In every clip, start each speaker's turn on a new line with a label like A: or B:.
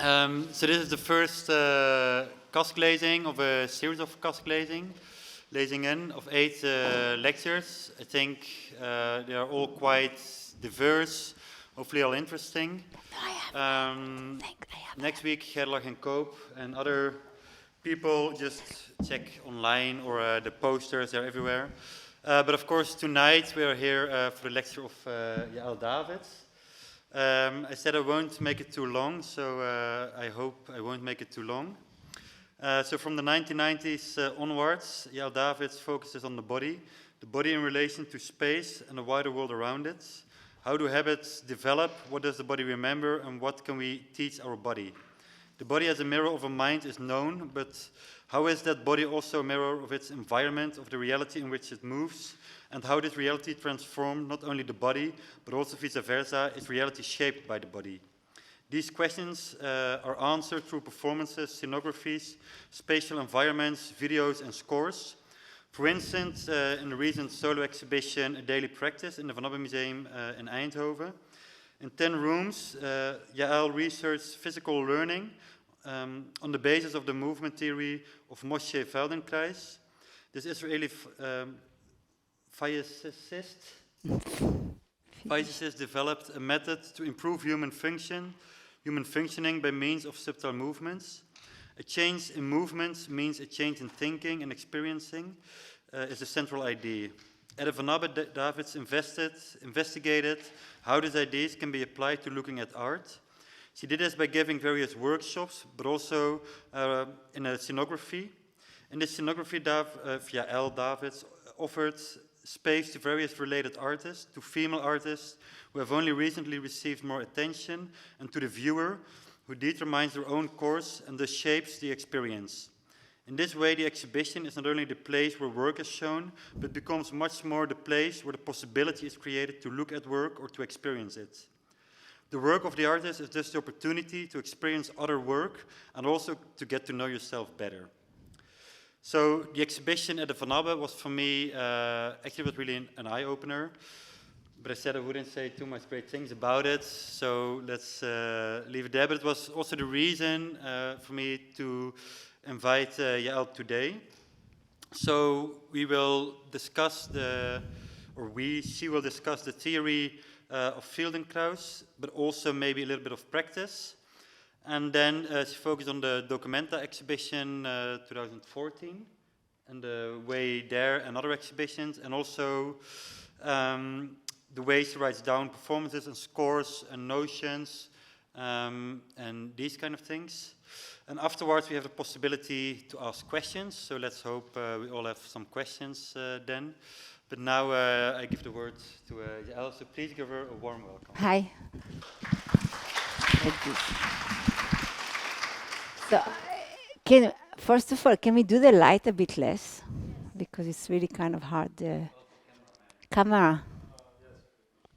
A: So this is the first KASKlezing of a series of KASKlezingen of 8 lectures. I think they are all quite diverse, hopefully all interesting. Next week, Gerlach and Koop and other people, just check online or the posters, they're everywhere. But of course, tonight we are here for the lecture of Yael Davids. I said I won't make it too long, so I hope I won't make it too long. So from the 1990s onwards, Yael Davids focuses on the body in relation to space and the wider world around it. How do habits develop? What does the body remember? And what can we teach our body? The body as a mirror of a mind is known, but how is that body also a mirror of its environment, of the reality in which it moves? And how did reality transform not only the body, but also vice versa, is reality shaped by the body? These questions are answered through performances, scenographies, spatial environments, videos, and scores. For instance, in the recent solo exhibition, A Daily Practice, in the Van Abbe Museum in Eindhoven. In 10 rooms, Yael researched physical learning on the basis of the movement theory of Moshe Feldenkrais. This Israeli physicist developed a method to improve human functioning by means of subtle movements. A change in movements means a change in thinking and experiencing is a central idea. At the Van Abbe, Davids investigated how these ideas can be applied to looking at art. She did this by giving various workshops, but also in a scenography. In this scenography, Yael Davids offered space to various related artists, to female artists who have only recently received more attention, and to the viewer who determines their own course and thus shapes the experience. In this way, the exhibition is not only the place where work is shown, but becomes much more the place where the possibility is created to look at work or to experience it. The work of the artist is thus the opportunity to experience other work and also to get to know yourself better. So the exhibition at the Van Abbe was for me, actually was really an eye-opener, but I said I wouldn't say too much great things about it, so let's leave it there. But it was also the reason for me to invite Yael today. So we will discuss she will discuss the theory of Feldenkrais, but also maybe a little bit of practice. And then she focused on the Documenta exhibition 2014 and the way there and other exhibitions, and also the way she writes down performances and scores and notions and these kind of things. And afterwards we have the possibility to ask questions, so let's hope we all have some questions then. But now I give the word to Yael, so please give her a warm welcome.
B: Hi. Like this. So, first of all, can we do the light a bit less? Because it's really kind of hard. The camera.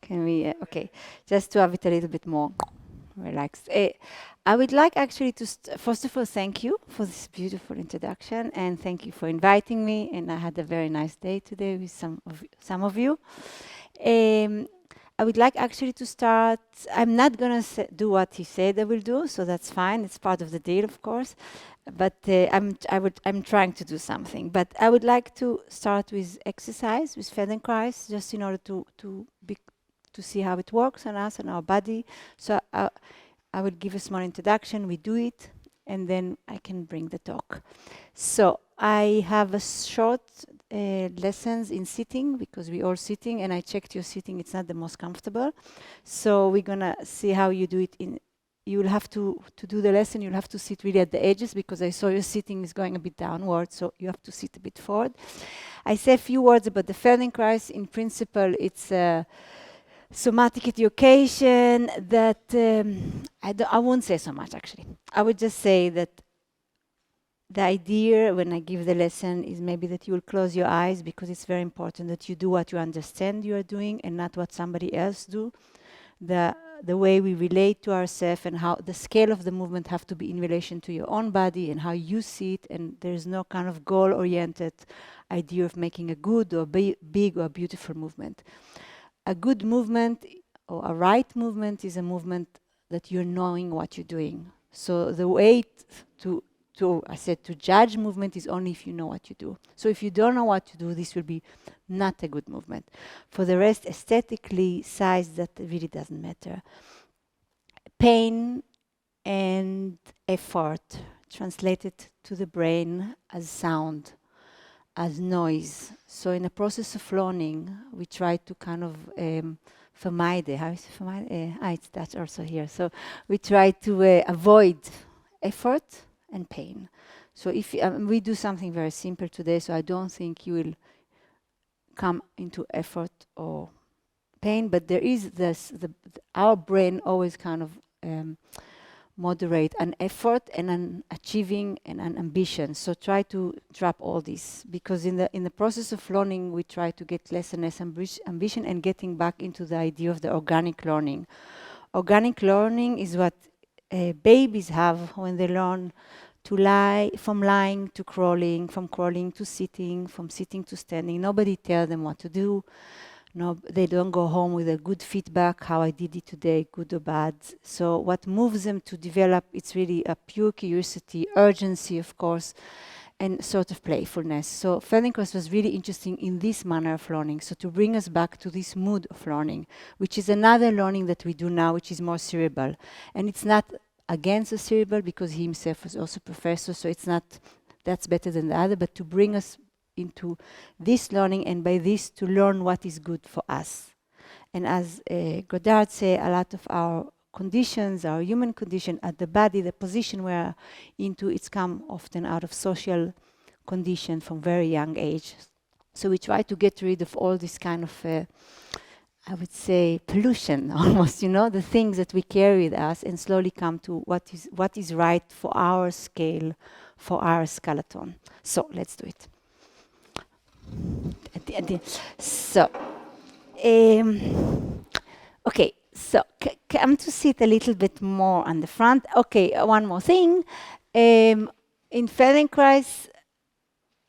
B: Can we, okay, just to have it a little bit more relaxed. I would like actually to, first of all, thank you for this beautiful introduction, and thank you for inviting me, and I had a very nice day today with some of you. I would like actually to start, I'm not going to do what he said I will do, so that's fine, it's part of the deal, of course, but I'm trying to do something. But I would like to start with exercise, with Feldenkrais, just in order to see how it works on us and our body. So I will give a small introduction, we do it, and then I can bring the talk. So I have a short lessons in sitting, because we're all sitting, and I checked your sitting, it's not the most comfortable. So we're gonna see how you do it. You will have to do the lesson, you'll have to sit really at the edges, because I saw your sitting is going a bit downward, so you have to sit a bit forward. I say a few words about the Feldenkrais. In principle, it's a somatic education that I won't say so much, actually. I would just say that the idea when I give the lesson is maybe that you will close your eyes, because it's very important that you do what you understand you are doing and not what somebody else do. The way we relate to ourselves and how the scale of the movement have to be in relation to your own body and how you see it, and there's no kind of goal-oriented idea of making a good or big or beautiful movement. A good movement or a right movement is a movement that you're knowing what you're doing. So the way I said, to judge movement is only if you know what you do. So if you don't know what to do, this will be not a good movement. For the rest, aesthetically, size, that really doesn't matter. Pain and effort translated to the brain as sound, as noise. So in the process of learning, we try to kind of vermijden. How is it vermijden? It's that also here. So we try to avoid effort and pain. So if we do something very simple today, so I don't think you will come into effort or pain, but there is this, our brain always kind of moderate an effort and an achieving and an ambition. So try to drop all this, because in the process of learning, we try to get less and less ambition and getting back into the idea of the organic learning. Organic learning is what babies have when they learn to lie, from lying to crawling, from crawling to sitting, from sitting to standing. Nobody tells them what to do. No, they don't go home with a good feedback, how I did it today, good or bad. So what moves them to develop, it's really a pure curiosity, urgency, of course, and sort of playfulness. So Feldenkrais was really interesting in this manner of learning, so to bring us back to this mood of learning, which is another learning that we do now, which is more cerebral. And it's not against the cerebral, because he himself was also professor, so it's not, that's better than the other, but to bring us into this learning, and by this to learn what is good for us. And as Godard say, a lot of our conditions, our human condition at the body, the position we're into, it's come often out of social condition from very young age. So we try to get rid of all this kind of, I would say, pollution almost, you know, the things that we carry with us, and slowly come to what is right for our scale, for our skeleton. So let's do it. So, okay, so come to sit a little bit more on the front. Okay, one more thing. In Feldenkrais,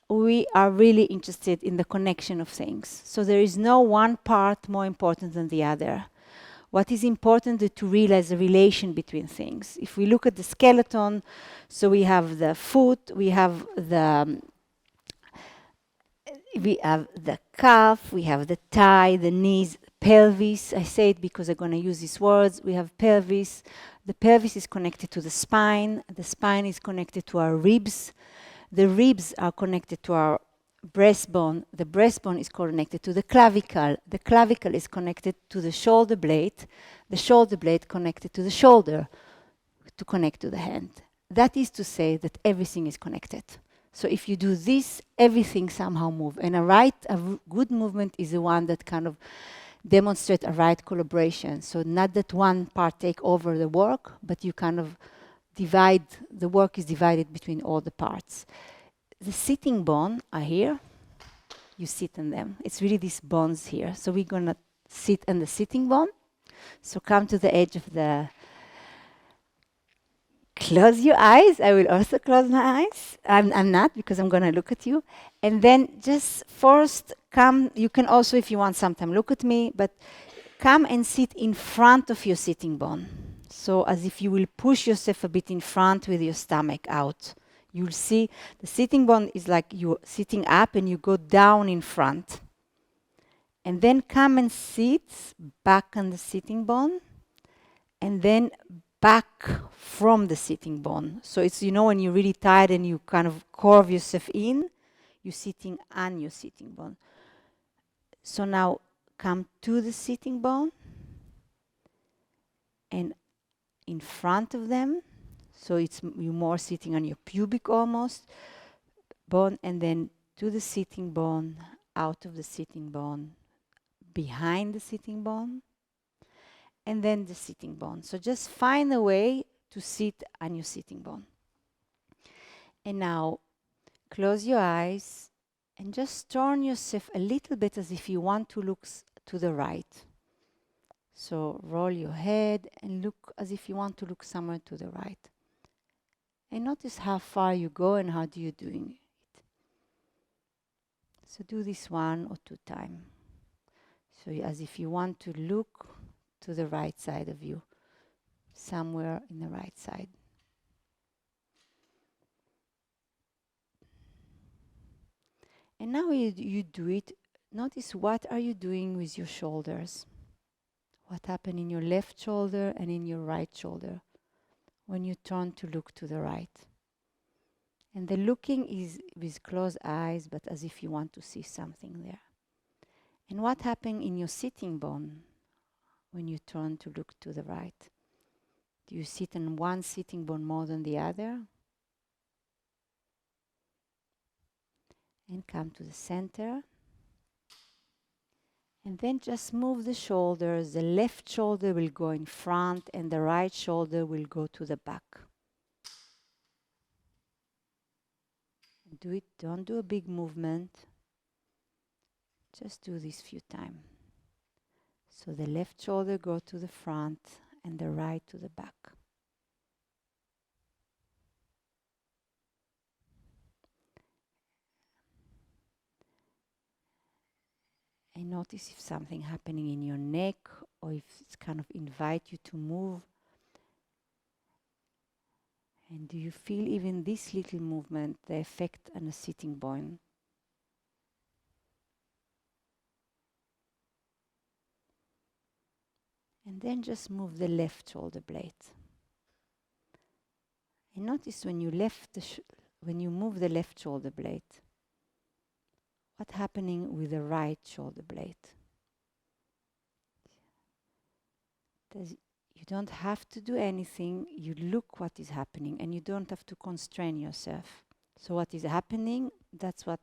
B: we are really interested in the connection of things. So there is no one part more important than the other. What is important is to realize the relation between things. If we look at the skeleton, so we have the foot, we have the calf, we have the thigh, the knees, pelvis. I say it because I'm going to use these words. We have pelvis. The pelvis is connected to the spine. The spine is connected to our ribs. The ribs are connected to our breastbone. The breastbone is connected to the clavicle. The clavicle is connected to the shoulder blade. The shoulder blade connected to the shoulder to connect to the hand. That is to say that everything is connected. So if you do this, everything somehow moves. And a good movement is the one that kind of demonstrates a right collaboration. So not that one part take over the work, but you kind of divide, the work is divided between all the parts. The sitting bone are here. You sit on them. It's really these bones here. So we're going to sit on the sitting bone. So come to the edge of the... Close your eyes. I will also close my eyes. I'm not, because I'm going to look at you. And then just first come, you can also, if you want sometime, look at me, but come and sit in front of your sitting bone. So as if you will push yourself a bit in front with your stomach out. You'll see the sitting bone is like you're sitting up and you go down in front. And then come and sit back on the sitting bone. And then back from the sitting bone. So it's, you know, when you're really tired and you kind of curve yourself in, you're sitting on your sitting bone. So now come to the sitting bone and in front of them. So it's you're more sitting on your pubic almost bone, and then to the sitting bone, out of the sitting bone, behind the sitting bone, and then the sitting bone. So just find a way to sit on your sitting bone. And now close your eyes and just turn yourself a little bit as if you want to look to the right. So roll your head and look as if you want to look somewhere to the right. And notice how far you go and how do you doing it. So do this 1 or 2 times. So as if you want to look to the right side of you, somewhere in the right side. And now you do it. Notice what are you doing with your shoulders. What happened in your left shoulder and in your right shoulder when you turn to look to the right. And the looking is with closed eyes, but as if you want to see something there. And what happened in your sitting bone when you turn to look to the right? Do you sit in one sitting bone more than the other? And come to the center. And then just move the shoulders. The left shoulder will go in front and the right shoulder will go to the back. Do it, don't do a big movement. Just do this few times. So the left shoulder go to the front and the right to the back. And notice if something happening in your neck or if it's kind of invite you to move. And do you feel even this little movement, the effect on the sitting bone? And then just move the left shoulder blade. And notice when you when you move the left shoulder blade, what's happening with the right shoulder blade? You don't have to do anything. You look what is happening, and you don't have to constrain yourself. So what is happening? That's what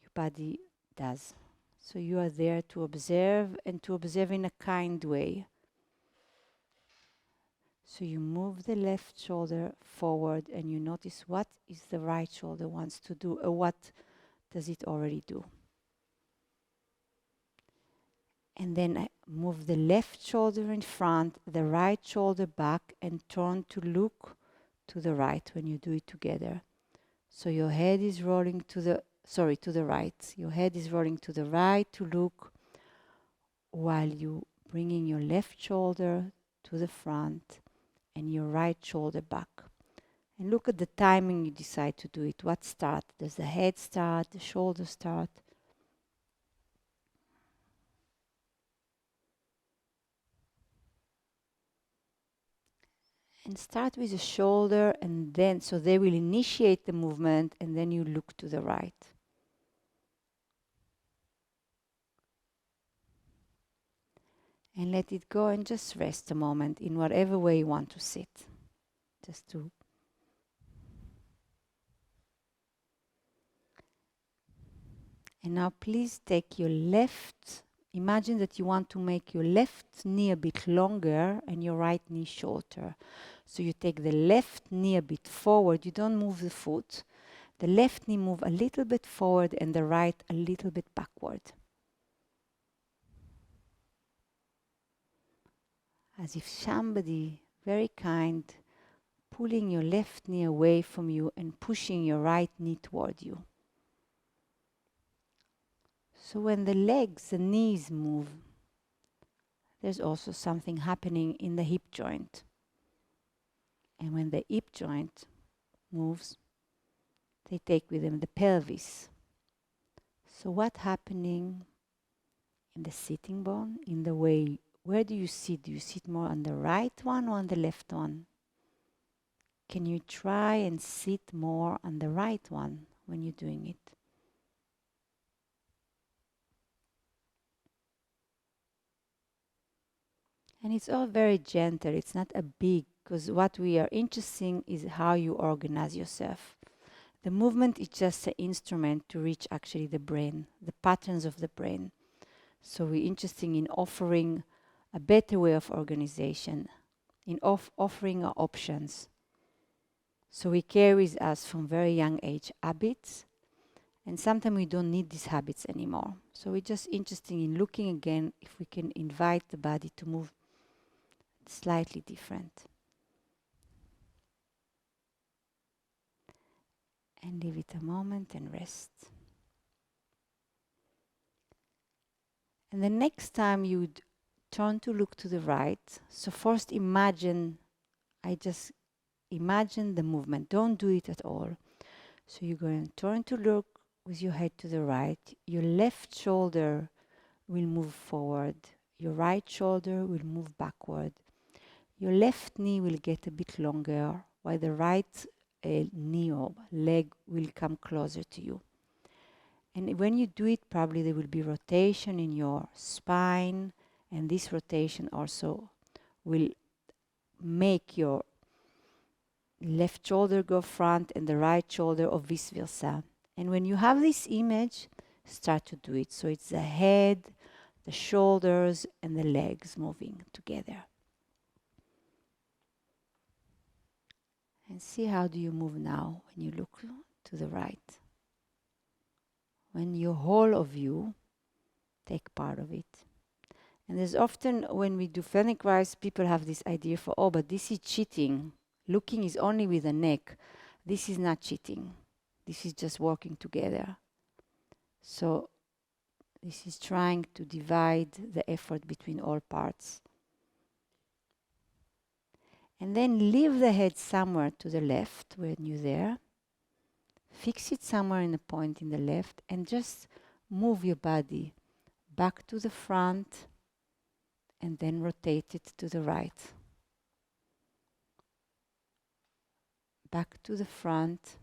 B: your body does. So you are there to observe, and to observe in a kind way. So you move the left shoulder forward and you notice what is the right shoulder wants to do or what does it already do. And then move the left shoulder in front, the right shoulder back and turn to look to the right when you do it together. So your head is rolling to the right. Your head is rolling to the right to look while you bringing your left shoulder to the front and your right shoulder back. And look at the timing you decide to do it. What start? Does the head start? The shoulder start? And start with the shoulder and then, so they will initiate the movement and then you look to the right. And let it go and just rest a moment in whatever way you want to sit. Just to. And now please take your left, imagine that you want to make your left knee a bit longer and your right knee shorter. So you take the left knee a bit forward, you don't move the foot. The left knee move a little bit forward and the right a little bit backward. As if somebody very kind pulling your left knee away from you and pushing your right knee toward you. So when the legs, the knees move, there's also something happening in the hip joint. And when the hip joint moves, they take with them the pelvis. So what's happening in the sitting bone, in the way, where do you sit? Do you sit more on the right one or on the left one? Can you try and sit more on the right one when you're doing it? And it's all very gentle. It's not a big, because what we are interested in is how you organize yourself. The movement is just an instrument to reach actually the brain, the patterns of the brain. So we're interested in offering a better way of organization, in offering our options. So we carry with us from very young age habits, and sometimes we don't need these habits anymore. So we're just interested in looking again if we can invite the body to move slightly different. And leave it a moment and rest. And the next time you'd turn to look to the right, so first imagine the movement. Don't do it at all. So you're going to turn to look with your head to the right. Your left shoulder will move forward. Your right shoulder will move backward. Your left knee will get a bit longer, while the right knee or leg will come closer to you. And when you do it, probably there will be rotation in your spine, and this rotation also will make your left shoulder go front and the right shoulder or vice versa. And when you have this image, start to do it. So it's the head, the shoulders, and the legs moving together. And see how do you move now when you look to the right. When your whole of you take part of it. And there's often, when we do Feldenkrais, people have this idea for, oh, but this is cheating. Looking is only with the neck. This is not cheating. This is just working together. So this is trying to divide the effort between all parts. And then leave the head somewhere to the left when you're there. Fix it somewhere in a point in the left and just move your body back to the front and then rotate it to the right. Back to the front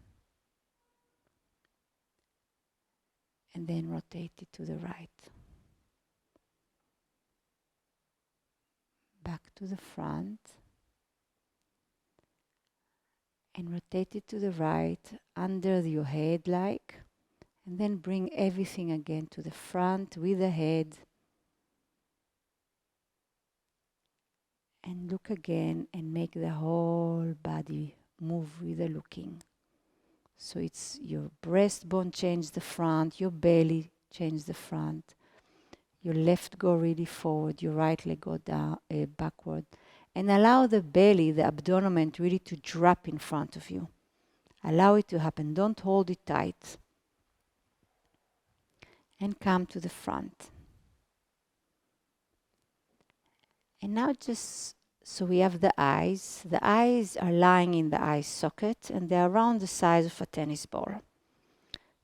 B: and then rotate it to the right. Back to the front and rotate it to the right under your head like, and then bring everything again to the front with the head and look again and make the whole body move with the looking. So it's your breastbone change the front, your belly change the front, your left go really forward, your right leg go down, backward. And allow the belly, the abdomen, really to drop in front of you. Allow it to happen. Don't hold it tight. And come to the front. And now just, so we have the eyes. The eyes are lying in the eye socket and they're around the size of a tennis ball.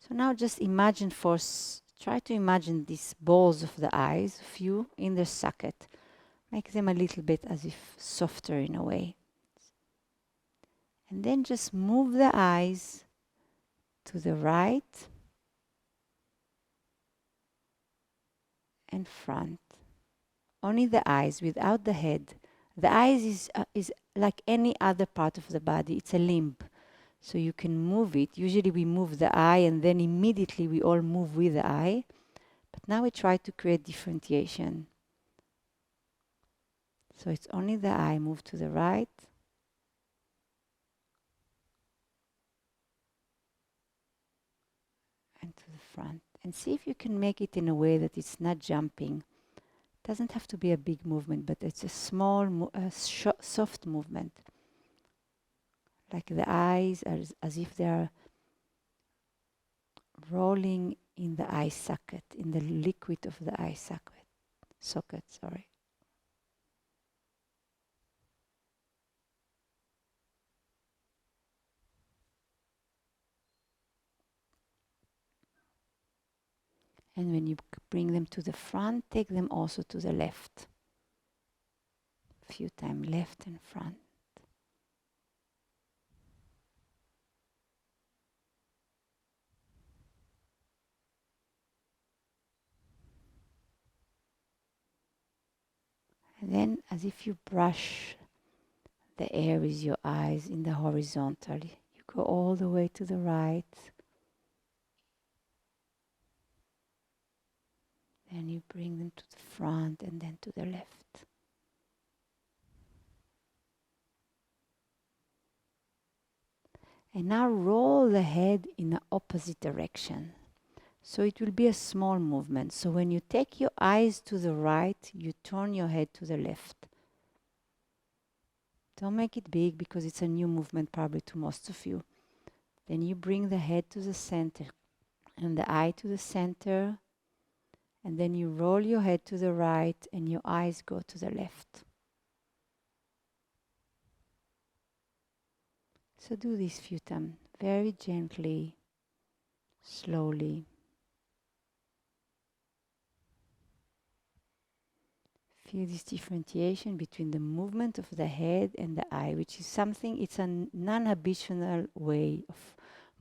B: So now just imagine try to imagine these balls of the eyes of you in the socket. Make them a little bit as if softer in a way. And then just move the eyes to the right and front. Only the eyes, without the head. The eyes is like any other part of the body. It's a limb. So you can move it. Usually we move the eye and then immediately we all move with the eye. But now we try to create differentiation. So it's only the eye. Move to the right. And to the front. And see if you can make it in a way that it's not jumping. It doesn't have to be a big movement, but it's a small, soft movement. Like the eyes are as if they are rolling in the eye socket, in the liquid of the eye socket, sorry. And when you bring them to the front, take them also to the left. A few times left and front. And then as if you brush the air with your eyes in the horizontal. You go all the way to the right. Then you bring them to the front and then to the left. And now roll the head in the opposite direction. So it will be a small movement. So when you take your eyes to the right, you turn your head to the left. Don't make it big because it's a new movement probably to most of you. Then you bring the head to the center and the eye to the center. And then you roll your head to the right and your eyes go to the left. So do this few times, very gently, slowly. Feel this differentiation between the movement of the head and the eye, which is something, it's a non-habitual way of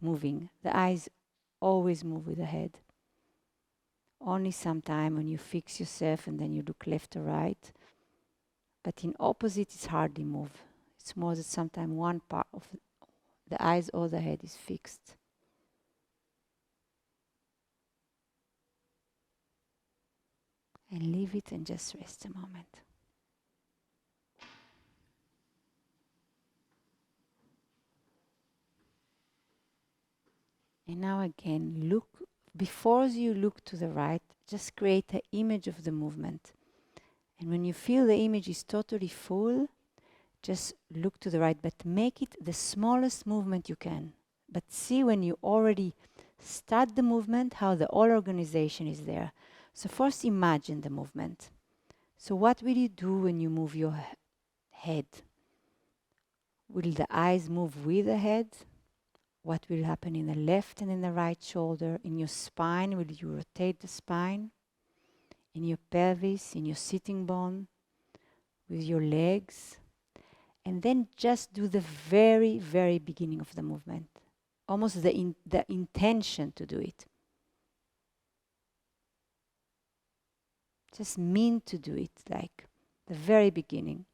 B: moving. The eyes always move with the head. Only sometime when you fix yourself and then you look left or right. But in opposite, it's hardly move. It's more that sometimes one part of the eyes or the head is fixed. And leave it and just rest a moment. And now again, look, before you look to the right, just create an image of the movement. And when you feel the image is totally full, just look to the right, but make it the smallest movement you can. But see when you already start the movement, how the whole organization is there. So first imagine the movement. So what will you do when you move your head? Will the eyes move with the head? What will happen in the left and in the right shoulder? In your spine, will you rotate the spine? In your pelvis, in your sitting bone, with your legs? And then just do the very, very beginning of the movement. Almost the intention to do it. Just mean to do it, like the very beginning.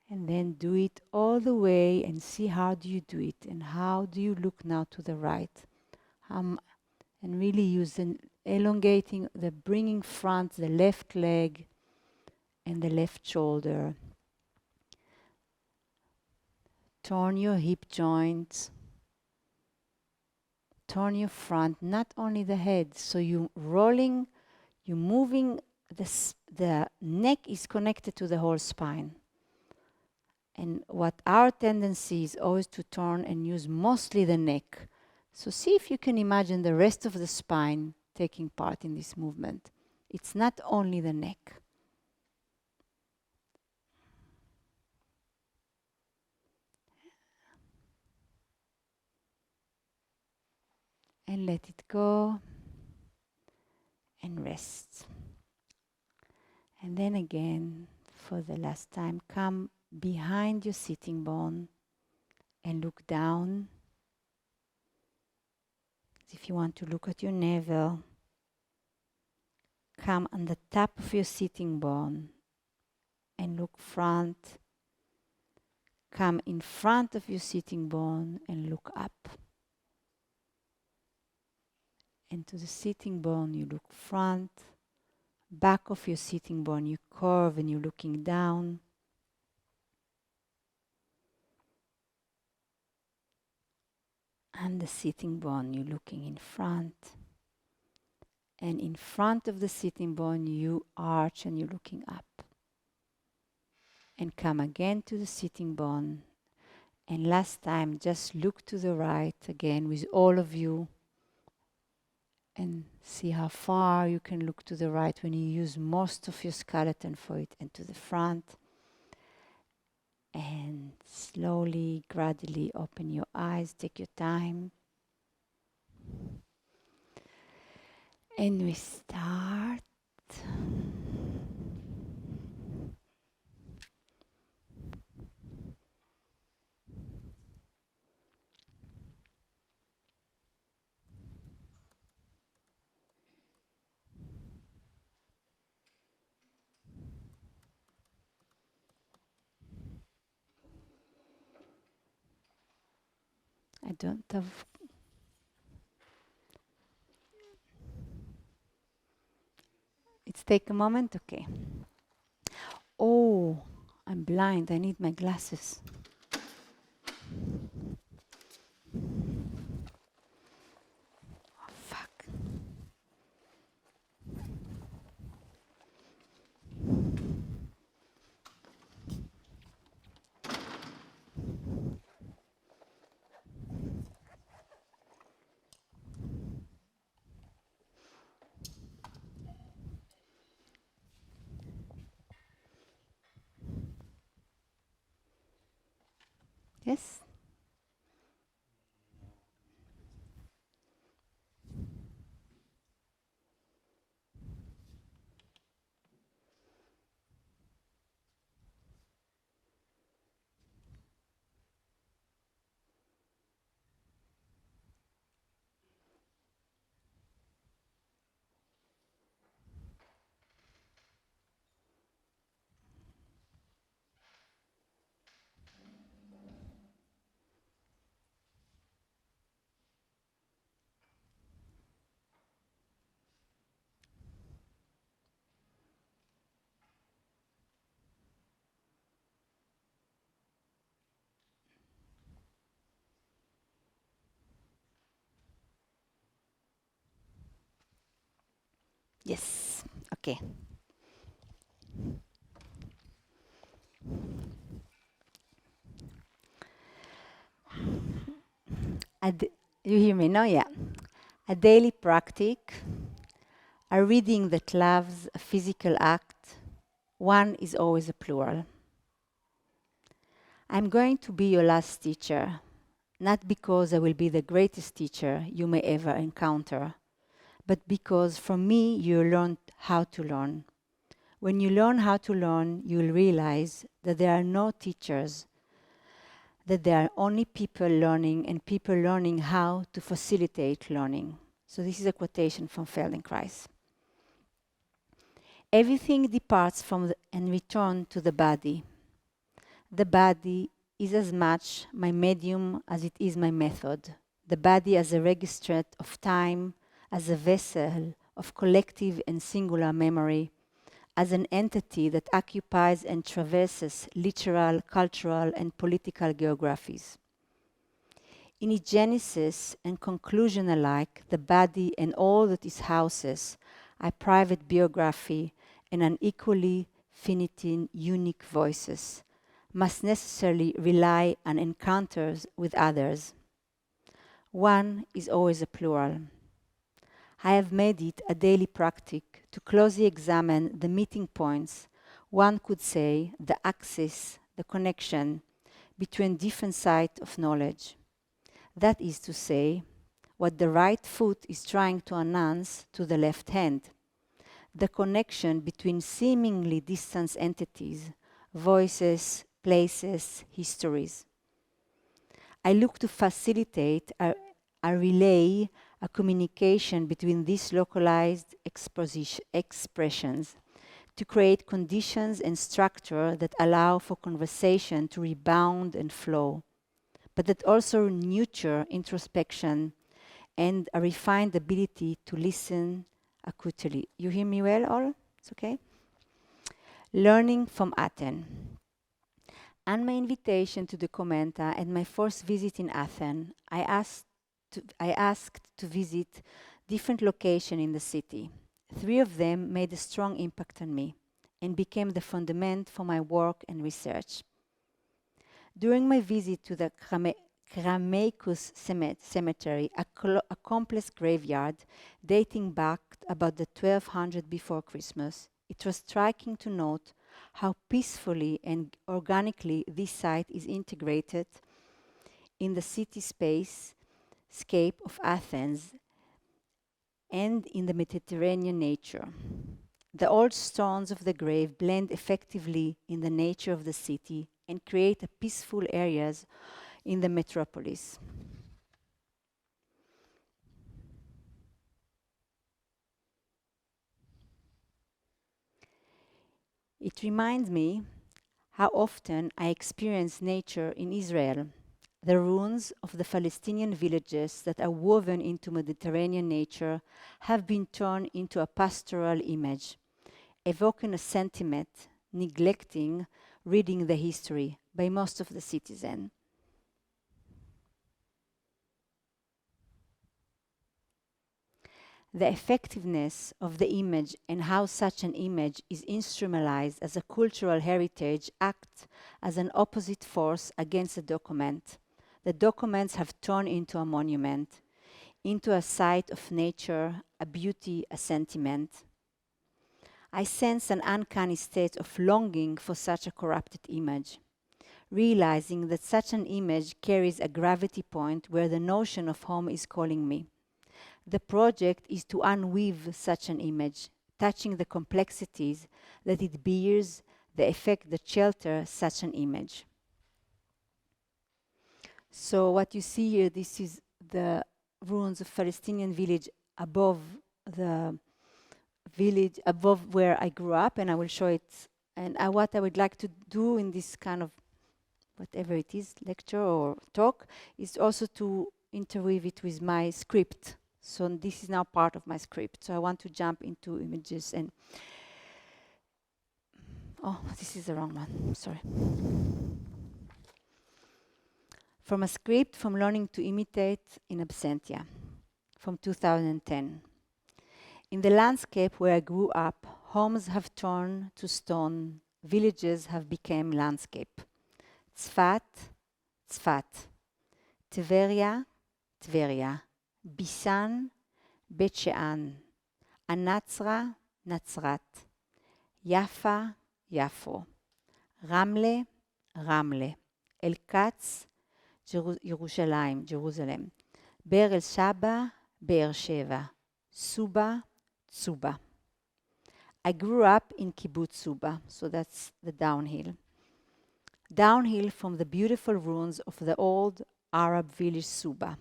B: And then do it all the way and see how do you do it and how do you look now to the right. And really use the elongating, the bringing front, the left leg and the left shoulder. Turn your hip joints. Turn your front, not only the head. So you rolling, you moving, the neck is connected to the whole spine. And what our tendency is always to turn and use mostly the neck. So see if you can imagine the rest of the spine taking part in this movement. It's not only the neck. And let it go and rest. And then again, for the last time, come behind your sitting bone and look down. If you want to look at your navel, come on the top of your sitting bone and look front. Come in front of your sitting bone and look up. And to the sitting bone, you look front. Back of your sitting bone, you curve and you're looking down. And the sitting bone, you're looking in front. And in front of the sitting bone, you arch and you're looking up. And come again to the sitting bone. And last time, just look to the right again with all of you. And see how far you can look to the right when you use most of your skeleton for it, and to the front. And slowly, gradually open your eyes, take your time. And we start. I don't have. It's take a moment, okay. Oh, I'm blind. I need my glasses. Oh, fuck. Yes? Yes. Okay. You hear me now? Yeah. A daily practice, a reading that loves a physical act. One is always a plural. I'm going to be your last teacher, not because I will be the greatest teacher you may ever encounter, but because from me you learned how to learn. When you learn how to learn, you will realize that there are no teachers, that there are only people learning and people learning how to facilitate learning. So this is a quotation from Feldenkrais. Everything departs from and returns to the body. The body is as much my medium as it is my method. The body as a registrant of time, as a vessel of collective and singular memory, as an entity that occupies and traverses literal, cultural, and political geographies. In its genesis and conclusion alike, the body and all that it houses are private biography and unequally finite, unique voices, must necessarily rely on encounters with others. One is always a plural. I have made it a daily practice to closely examine the meeting points, one could say the axis, the connection between different sides of knowledge. That is to say, what the right foot is trying to announce to the left hand, the connection between seemingly distant entities, voices, places, histories. I look to facilitate a relay, a communication between these localized expressions, to create conditions and structure that allow for conversation to rebound and flow, but that also nurture introspection and a refined ability to listen acutely. You hear me well, all? It's okay? Learning from Athens. On my invitation to the Commenta and my first visit in Athens, I asked to visit different locations in the city. 3 of them made a strong impact on me and became the fundament for my work and research. During my visit to the Krameikus cemetery, a complex graveyard dating back about the 1200 before Christmas, it was striking to note how peacefully and organically this site is integrated in the city scape of Athens and in the Mediterranean nature. The old stones of the grave blend effectively in the nature of the city and create a peaceful areas in the metropolis. It reminds me how often I experience nature in Israel. The ruins of the Palestinian villages that are woven into Mediterranean nature have been turned into a pastoral image, evoking a sentiment, neglecting reading the history by most of the citizens. The effectiveness of the image and how such an image is instrumentalized as a cultural heritage acts as an opposite force against the document. The documents have turned into a monument, into a site of nature, a beauty, a sentiment. I sense an uncanny state of longing for such a corrupted image. realizing that such an image carries a gravity point where the notion of home is calling me. The project is to unweave such an image, touching the complexities that it bears, the effect that shelters such an image. So what you see here, this is the ruins of Palestinian village above the village, above where I grew up, and I will show it. And what I would like to do in this kind of, whatever it is, lecture or talk, is also to interweave it with my script. So this is now part of my script. So I want to jump into images and, oh, this is the wrong one, sorry. From a script from Learning to Imitate in Absentia, from 2010. In the landscape where I grew up, homes have turned to stone, villages have become landscape. Tzfat, Tzfat. Tveria, Tveria. Bisan, Bet She'an. Anatzra, Natzrat. Yafa, Yafo. Ramle, Ramle. El-Katz, Jerusalem. Be'er el-Shaba, Be'er Sheva. Suba, Tsuba. I grew up in Kibbutz Suba, so that's the downhill. Downhill from the beautiful ruins of the old Arab village Suba.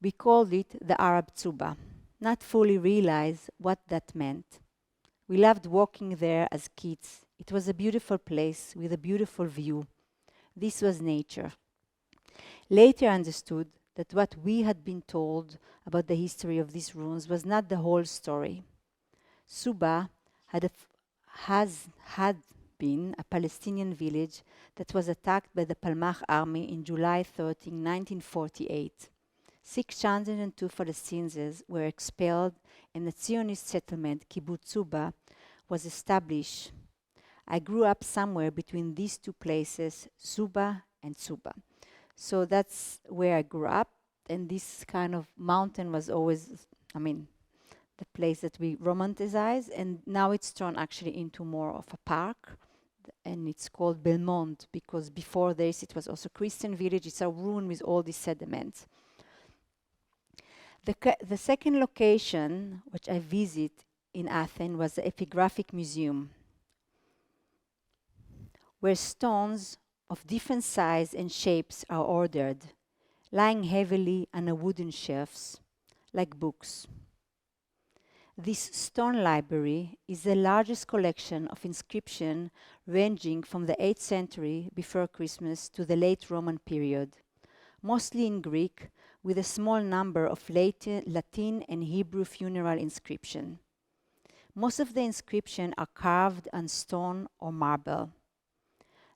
B: We called it the Arab Tsuba, not fully realize what that meant. We loved walking there as kids. It was a beautiful place with a beautiful view. This was nature. Later understood that what we had been told about the history of these ruins was not the whole story. Suba had been a Palestinian village that was attacked by the Palmach army in July 13, 1948. 602 Palestinians were expelled and the Zionist settlement Kibbutz Suba was established. I grew up somewhere between these two places, Suba and Tsuba. So that's where I grew up, and this kind of mountain was always, the place that we romanticize, and now it's turned actually into more of a park, and it's called Belmont, because before this it was also Christian village. It's a ruin with all these sediments. The second location which I visit in Athens was the Epigraphic Museum, where stones of different size and shapes are ordered, lying heavily on a wooden shelves, like books. This stone library is the largest collection of inscription ranging from the 8th century before Christmas to the late Roman period, mostly in Greek, with a small number of Latin and Hebrew funeral inscription. Most of the inscriptions are carved on stone or marble.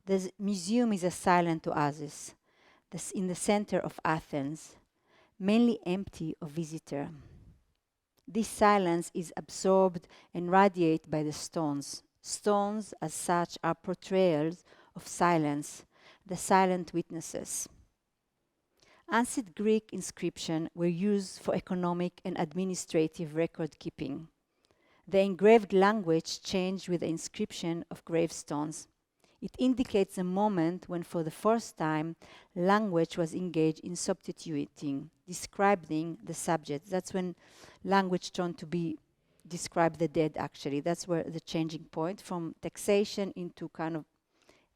B: The museum is a silent oasis in the center of Athens, mainly empty of visitor. This silence is absorbed and radiated by the stones. Stones, as such, are portrayals of silence, the silent witnesses. Ancient Greek inscriptions were used for economic and administrative record keeping. The engraved language changed with the inscription of gravestones. It indicates a moment when, for the first time, language was engaged in substituting, describing the subject. That's when language turned to be describe the dead, actually. That's where the changing point from taxation into kind of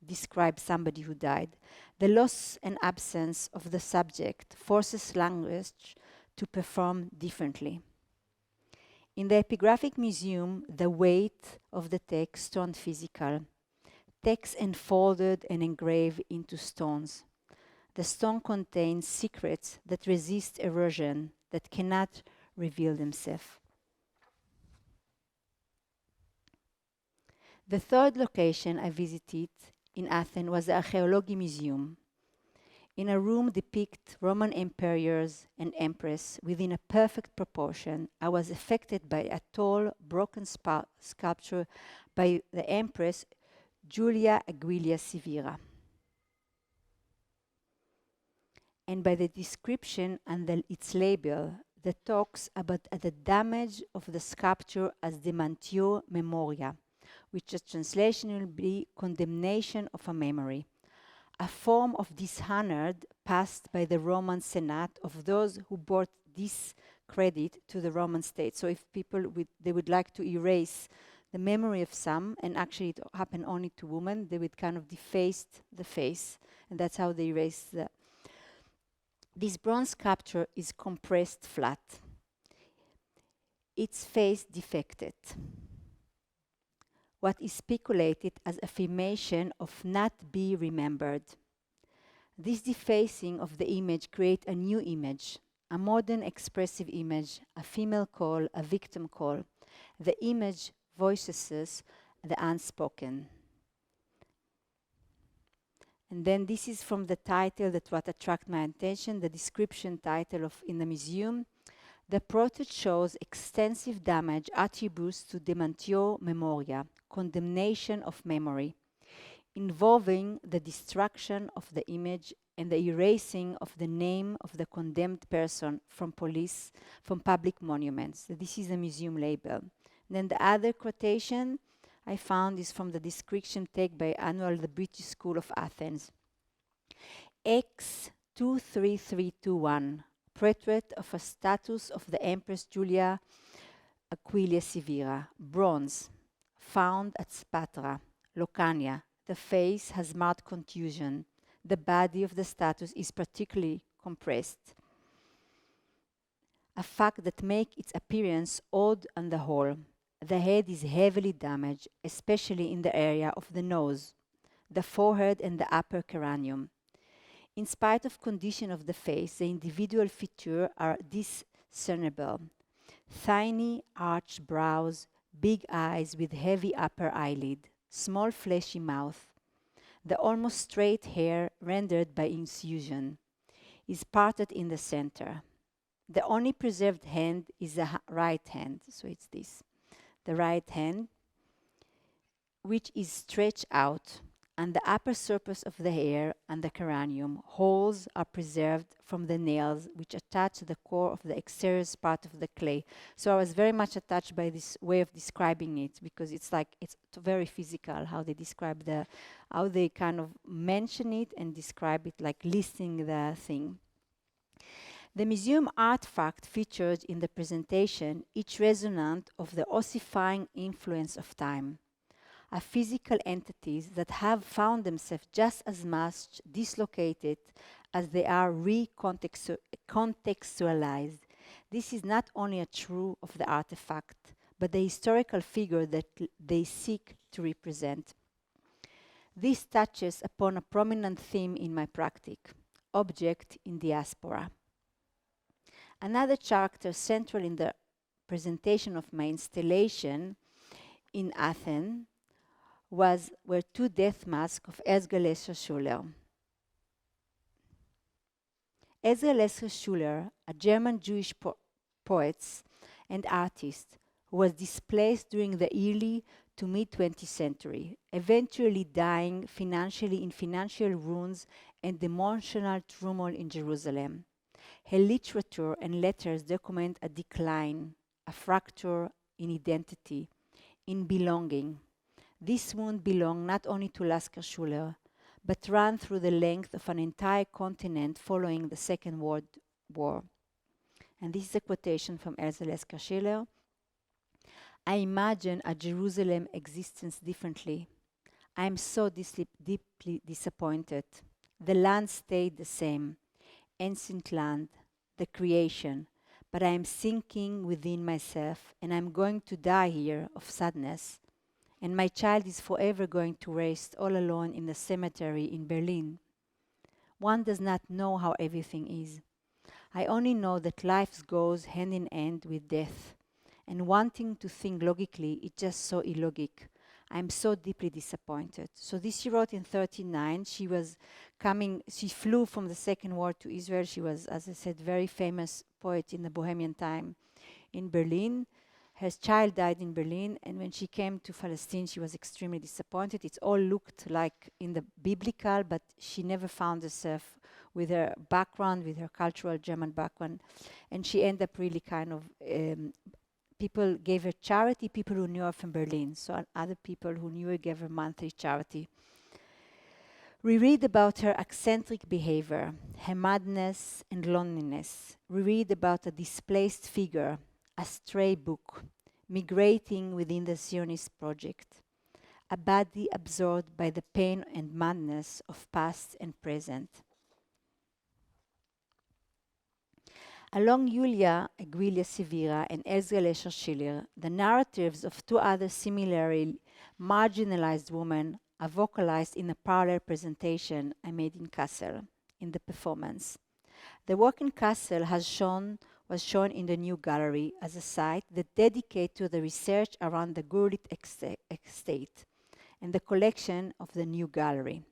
B: describe somebody who died. The loss and absence of the subject forces language to perform differently. In the Epigraphic Museum, the weight of the text turned physical. Text enfolded and engraved into stones. The stone contains secrets that resist erosion, that cannot reveal themselves. The third location I visited in Athens was the Archaeology Museum. In a room depicted Roman emperors and empress within a perfect proportion, I was affected by a tall, broken sculpture by the empress Julia Aguilia Sivira, and by the description and its label that talks about the damage of the sculpture as demantio memoria, which a translation will be condemnation of a memory. a form of dishonor passed by the Roman Senate of those who brought this credit to the Roman state. So if people they would like to erase the memory of some, and actually it happened only to women, they would kind of deface the face, and that's how they erase the. This bronze sculpture is compressed flat. Its face defected. What is speculated as affirmation of not be remembered. This defacing of the image creates a new image, a modern expressive image, a female call, a victim call. The image voices the unspoken. And then this is from the title that what attracted my attention, the description title of in the museum. The portrait shows extensive damage attributes to dementio memoria, condemnation of memory, involving the destruction of the image and the erasing of the name of the condemned person from public monuments. So this is a museum label. And then the other quotation I found is from the description taken by Annual the British School of Athens. X23321, portrait of a status of the Empress Julia Aquilia Severa, bronze, found at Spatra, Lucania. The face has marked contusion. The body of the statue is particularly compressed, a fact that makes its appearance odd on the whole. The head is heavily damaged, especially in the area of the nose, the forehead, and the upper cranium. In spite of condition of the face, the individual features are discernible. Tiny arched brows, big eyes with heavy upper eyelid, small fleshy mouth. The almost straight hair, rendered by incision, is parted in the center. The only preserved hand is the right hand, so it's this. The right hand, which is stretched out, and the upper surface of the hair and the cranium. Holes are preserved from the nails which attach the core of the exterior part of the clay. So I was very much attached by this way of describing it, because it's very physical how they describe how they kind of mention it and describe it, like listing the thing. The museum artifact featured in the presentation, each resonant of the ossifying influence of time. Are physical entities that have found themselves just as much dislocated as they are recontextualized. This is not only a true of the artifact, but the historical figure that they seek to represent. This touches upon a prominent theme in my practice, object in diaspora. Another character central in the presentation of my installation in Athens were two death masks of Ezra Schuller. Ezra Schuller, a German Jewish poet and artist who was displaced during the early to mid-20th century, eventually dying in financial ruins and emotional turmoil in Jerusalem. Her literature and letters document a decline, a fracture in identity, in belonging. This wound belonged not only to Lasker Schuller, but ran through the length of an entire continent following the Second World War. And this is a quotation from Elsa Lasker Schuller. I imagine a Jerusalem existence differently. I am so deeply disappointed. The land stayed the same, ancient land, the creation, but I am sinking within myself, and I am going to die here of sadness. And my child is forever going to rest all alone in the cemetery in Berlin. One does not know how everything is. I only know that life goes hand in hand with death. And wanting to think logically, it's just so illogic. I'm so deeply disappointed. So this she wrote in 1939. She flew from the Second War to Israel. She was, as I said, very famous poet in the Bohemian time in Berlin. Her child died in Berlin, and when she came to Palestine, she was extremely disappointed. It all looked like in the biblical, but she never found herself with her background, with her cultural German background. And she ended up really kind of, people gave her charity, people who knew her from Berlin. So other people who knew her gave her monthly charity. We read about her eccentric behavior, her madness and loneliness. We read about a displaced figure, a stray book, migrating within the Zionist project, a body absorbed by the pain and madness of past and present. Along Yulia Aguilia Severa and Ezra Lesher Schiller, the narratives of two other similarly marginalized women are vocalized in a parallel presentation I made in Kassel, in the performance. The work in Kassel was shown in the new gallery as a site that dedicated to the research around the Gurlit estate and the collection of the new gallery.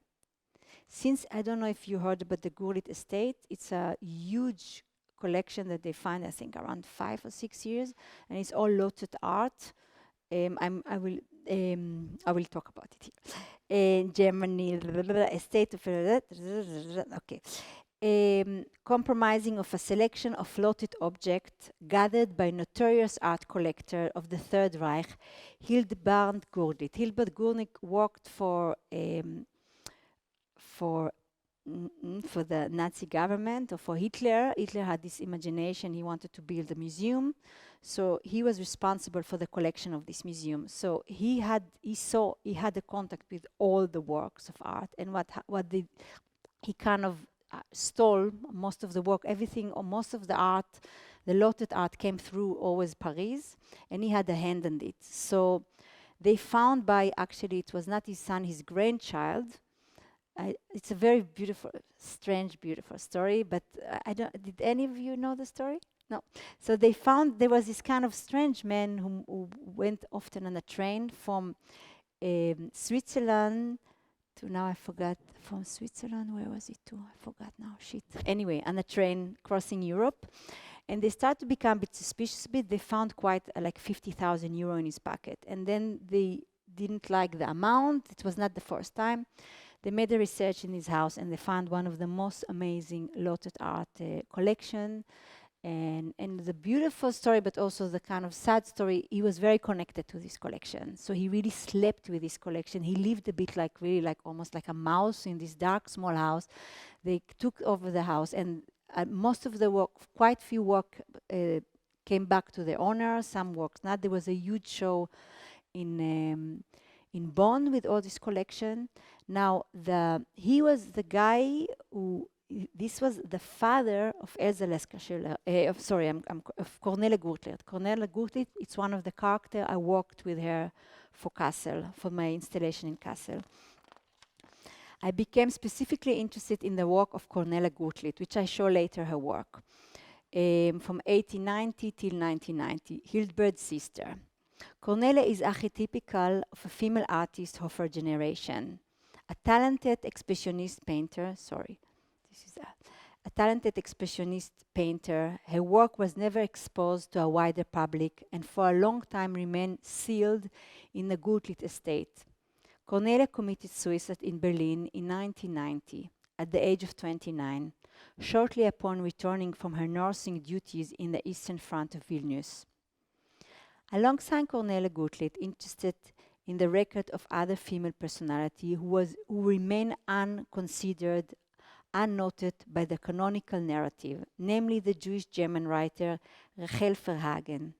B: Since I don't know if you heard about the Gurlit estate, it's a huge collection that they find, I think, around 5 or 6 years, and it's all loaded art. I will talk about it here. In Germany, estate of okay. Compromising of a selection of floated objects gathered by notorious art collector of the Third Reich, Hildebard Gurlit. Hildebard Gurlit worked for the Nazi government or for Hitler. Hitler had this imagination, he wanted to build a museum. So he was responsible for the collection of this museum. So he had a contact with all the works of art, and he kind of stole most of the work, everything or most of the art, the looted art came through always Paris, and he had a hand in it. So they found actually it was not his son, his grandchild. It's a very beautiful, strange, beautiful story, but did any of you know the story? No. So they found there was this kind of strange man who went often on a train from Switzerland to, now I forgot, from Switzerland, where was it to? I forgot now, shit. Anyway, on a train crossing Europe. And they started to become a bit suspicious. They found quite like 50,000 euro in his pocket. And then they didn't like the amount. It was not the first time. They made a research in his house, and they found one of the most amazing looted art collection. And the beautiful story, but also the kind of sad story, he was very connected to this collection. So he really slept with this collection. He lived a bit like, really like almost like a mouse in this dark, small house. They took over the house, and most of the work, quite few work, came back to the owner, some works not. There was a huge show in Bonn with all this collection. Now, he was the guy who, this was the father of Elsa Lesker-Schiller, of Cornelia Gurtler. Cornelia Gurtler, it's one of the characters I worked with her for Kassel, for my installation in Kassel. I became specifically interested in the work of Cornelia Gurtler, which I show later her work, from 1890 till 1990, Hildebard's sister. Cornelia is archetypical of a female artist of her generation, a talented expressionist painter. A talented expressionist painter. Her work was never exposed to a wider public, and for a long time remained sealed in the Gurtler estate. Cornelia committed suicide in Berlin in 1990 at the age of 29, shortly upon returning from her nursing duties in the Eastern Front of Vilnius. Alongside Cornelia Gurtler, interested in the record of other female personalities who remain unconsidered, unnoted by the canonical narrative, namely the Jewish German writer Rachel Verhagen.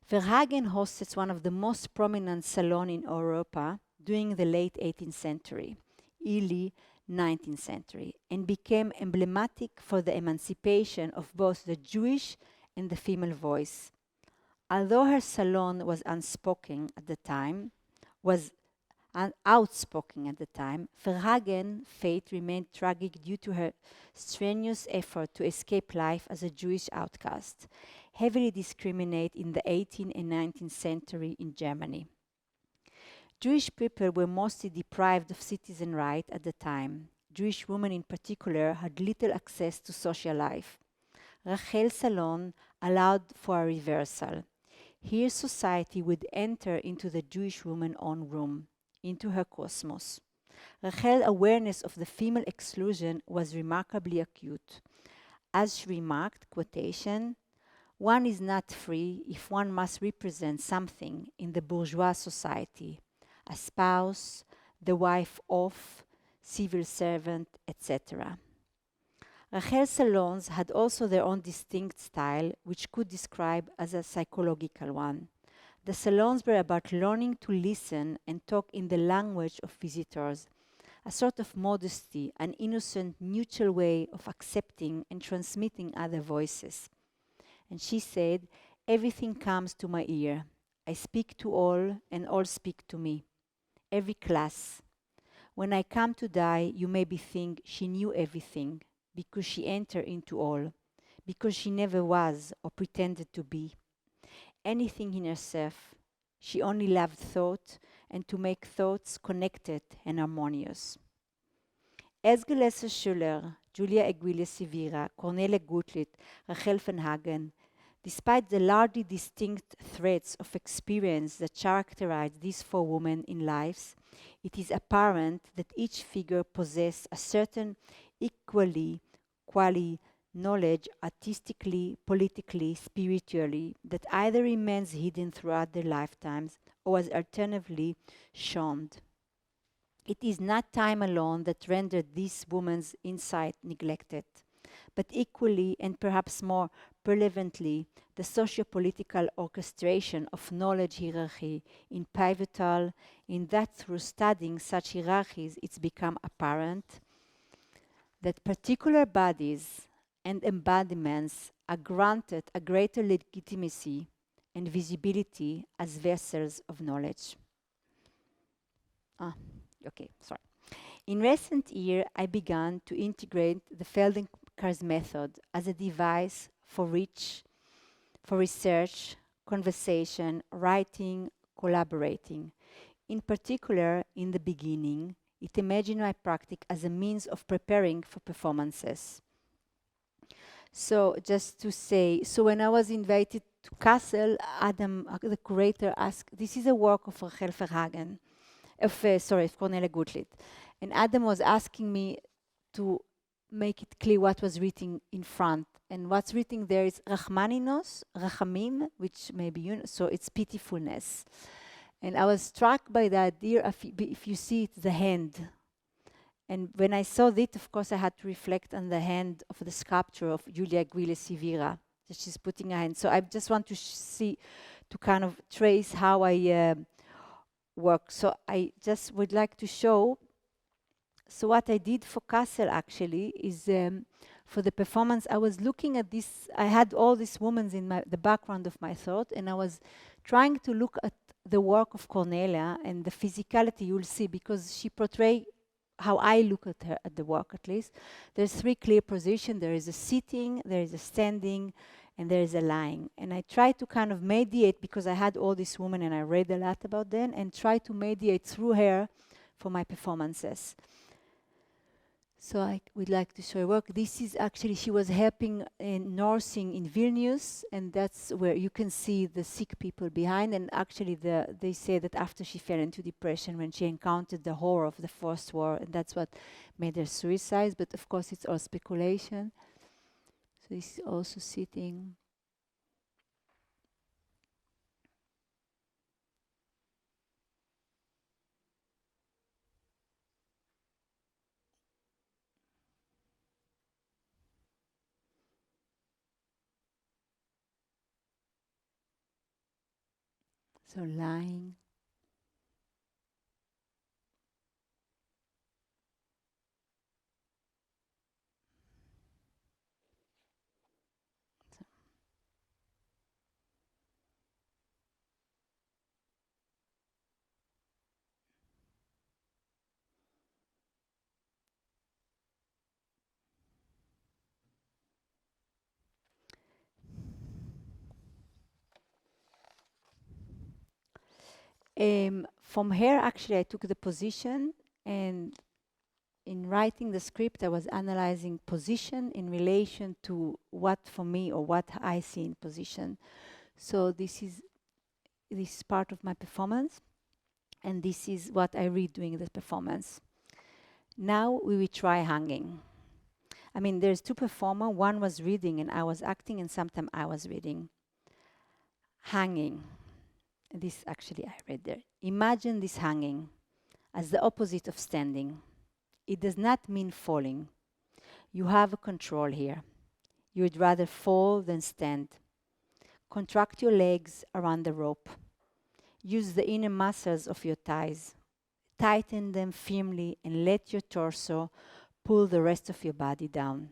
B: Verhagen hosted one of the most prominent salons in Europa during the late 18th century, early 19th century, and became emblematic for the emancipation of both the Jewish and the female voice. Although her salon was outspoken at the time, Verhagen's fate remained tragic due to her strenuous effort to escape life as a Jewish outcast, heavily discriminated in the 18th and 19th century in Germany. Jewish people were mostly deprived of citizen rights at the time. Jewish women in particular had little access to social life. Rachel's salon allowed for a reversal. Here society would enter into the Jewish woman's own room, into her cosmos. Rachel's awareness of the female exclusion was remarkably acute. As she remarked, quotation, "One is not free if one must represent something in the bourgeois society, a spouse, the wife of, civil servant, etc. Rachel's salons had also their own distinct style, which could describe as a psychological one. The salons were about learning to listen and talk in the language of visitors, a sort of modesty, an innocent, neutral way of accepting and transmitting other voices. And she said, "Everything comes to my ear. I speak to all, and all speak to me. Every class. When I come to die, you maybe think she knew everything, because she entered into all, because she never was or pretended to be anything in herself. She only loved thought and to make thoughts connected and harmonious." Esgelesser Schuller, Julia Eguilia Sivira, Cornelia Gutlit, Rachel van Hagen, despite the largely distinct threads of experience that characterize these four women in lives, it is apparent that each figure possessed a certain equally quality knowledge artistically, politically, spiritually, that either remains hidden throughout their lifetimes or was alternatively shunned. It is not time alone that rendered this woman's insight neglected, but equally and perhaps more relevantly, the socio-political orchestration of knowledge hierarchy in pivotal, in that through studying such hierarchies it's become apparent that particular bodies and embodiments are granted a greater legitimacy and visibility as vessels of knowledge. Okay, sorry. In recent years, I began to integrate the Feldenker's method as a device for research, conversation, writing, collaborating. In particular, in the beginning, it imagined my practice as a means of preparing for performances. So just to say, so when I was invited to Kassel, Adam, the curator, asked, this is a work of Rachel Verhagen, of Cornelia Gutlit. And Adam was asking me to make it clear what was written in front. And what's written there is Rachmaninos, Rachamim, which maybe you know, so it's pitifulness. And I was struck by the idea, if you see it, the hand. And when I saw that, of course, I had to reflect on the hand of the sculpture of Julia Guile Sivira, that she's putting her hand. So I just want to see, to kind of trace how I work. So I just would like to show. So what I did for Kassel actually is for the performance, I was looking at this, I had all these women in the background of my thought, and I was trying to look at the work of Cornelia and the physicality you'll see, because she portrays how I look at her, at the work at least. There's three clear positions. There is a sitting, there is a standing, and there is a lying. And I try to kind of mediate, because I had all these women and I read a lot about them, and try to mediate through her for my performances. So I would like to show her work. This is actually, she was helping in nursing in Vilnius, and that's where you can see the sick people behind. And actually they say that after she fell into depression, when she encountered the horror of the First War, and that's what made her suicide. But of course it's all speculation. So this is also sitting. So lying. From here, actually, I took the position, and in writing the script, I was analyzing position in relation to what for me or what I see in position. So this is part of my performance, and this is what I read during the performance. Now we will try hanging. I mean, there's two performers. One was reading and I was acting, and sometimes I was reading. Hanging. This actually I read there. Imagine this hanging. as the opposite of standing. It does not mean falling. You have a control here. You would rather fall than stand. Contract your legs around the rope. Use the inner muscles of your thighs. Tighten them firmly and let your torso pull the rest of your body down.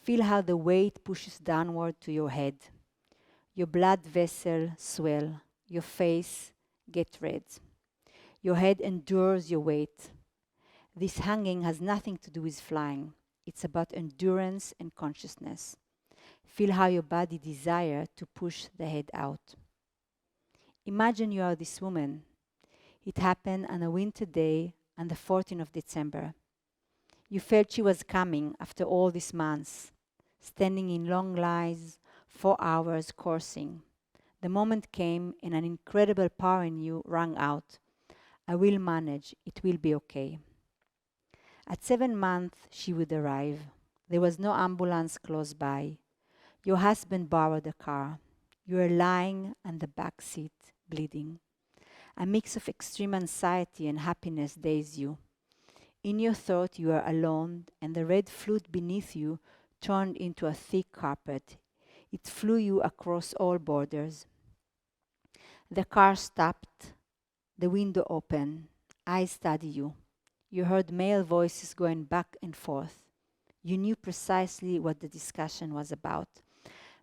B: Feel how the weight pushes downward to your head. Your blood vessel swell. Your face get red. Your head endures your weight. This hanging has nothing to do with flying. It's about endurance and consciousness. Feel how your body desires to push the head out. Imagine you are this woman. It happened on a winter day on the 14th of December. You felt she was coming after all these months, standing in long lines, 4 hours coursing. The moment came and an incredible power in you rang out. I will manage. It will be okay. At 7 months, she would arrive. There was no ambulance close by. Your husband borrowed a car. You were lying on the back seat, bleeding. A mix of extreme anxiety and happiness dazed you. In your thought, you are alone, and the red flute beneath you turned into a thick carpet. It flew you across all borders. The car stopped. The window opened. Eyes studied you. You heard male voices going back and forth. You knew precisely what the discussion was about,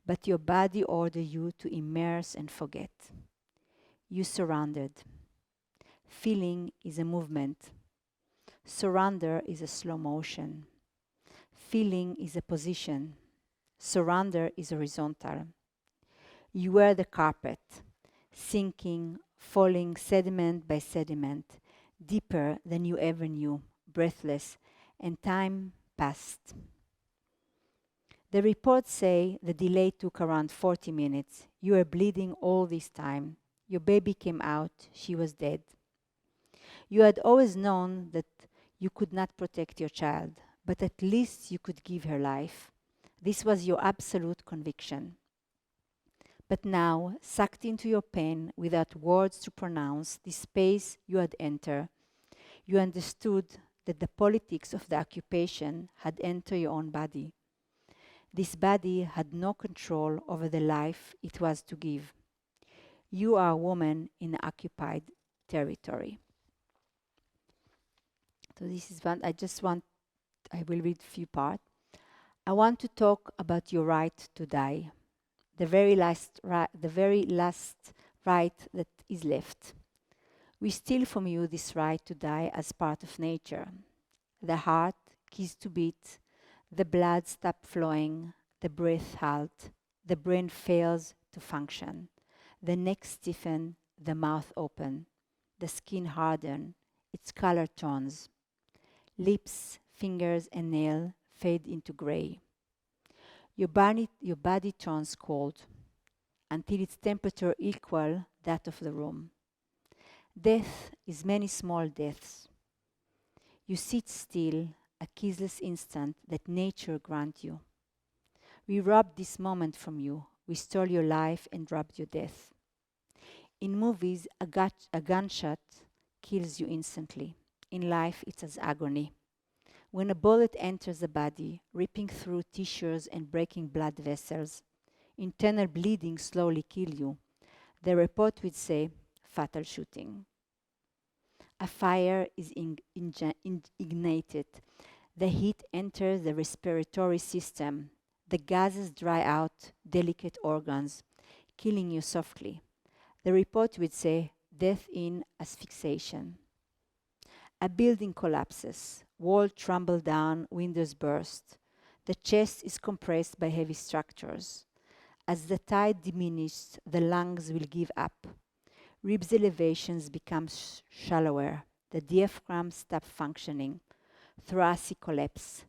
B: but your body ordered you to immerse and forget. You surrendered. Feeling is a movement. Surrender is a slow motion. Feeling is a position. Surrender is horizontal. You were the carpet, sinking, falling sediment by sediment, deeper than you ever knew, breathless, and time passed. The reports say the delay took around 40 minutes. You were bleeding all this time. Your baby came out. She was dead. You had always known that you could not protect your child, but at least you could give her life. This was your absolute conviction. But now, sucked into your pain without words to pronounce, the space you had entered, you understood that the politics of the occupation had entered your own body. This body had no control over the life it was to give. You are a woman in occupied territory. So this is one, I will read a few parts. I want to talk about your right to die, the very last right that is left. We steal from you this right to die as part of nature. The heart ceases to beat, the blood stops flowing, the breath halts, the brain fails to function, the neck stiffens, the mouth opens, the skin hardens, its color turns. Lips, fingers, and nails fade into gray. Your body turns cold until its temperature equals that of the room. Death is many small deaths. You sit still, a kissless instant that nature grants you. We robbed this moment from you. We stole your life and robbed your death. In movies, a gunshot kills you instantly. In life, it's as agony. When a bullet enters the body, ripping through tissues and breaking blood vessels, internal bleeding slowly kills you. The report would say, fatal shooting. A fire is ignited. The heat enters the respiratory system. The gases dry out delicate organs, killing you softly. The report would say, death in asphyxiation. A building collapses. Walls crumble down, windows burst. The chest is compressed by heavy structures. As the tide diminishes, the lungs will give up. Ribs elevations become shallower. The diaphragm stops functioning. Thoracic collapse.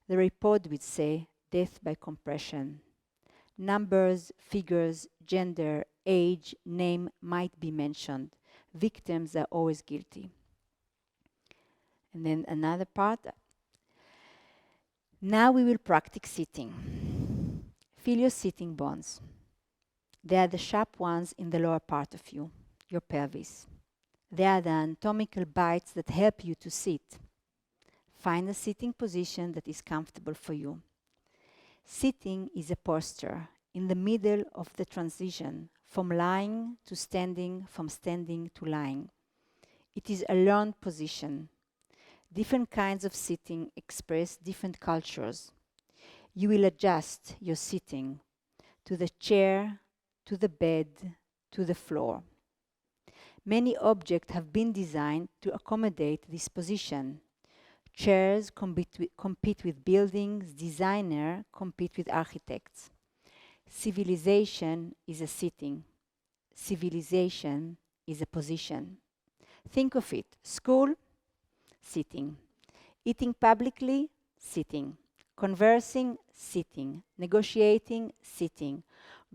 B: The report would say death by compression. Numbers, figures, gender, age, name might be mentioned. Victims are always guilty. And then another part. Now we will practice sitting. Feel your sitting bones. They are the sharp ones in the lower part of you, your pelvis. They are the anatomical bites that help you to sit. Find a sitting position that is comfortable for you. Sitting is a posture in the middle of the transition from lying to standing, from standing to lying. It is a learned position. Different kinds of sitting express different cultures. You will adjust your sitting to the chair, to the bed, to the floor. Many objects have been designed to accommodate this position. Chairs compete with buildings, designers compete with architects. Civilization is a sitting. Civilization is a position. Think of it. School, sitting. Eating publicly, sitting. Conversing, sitting. Negotiating, sitting.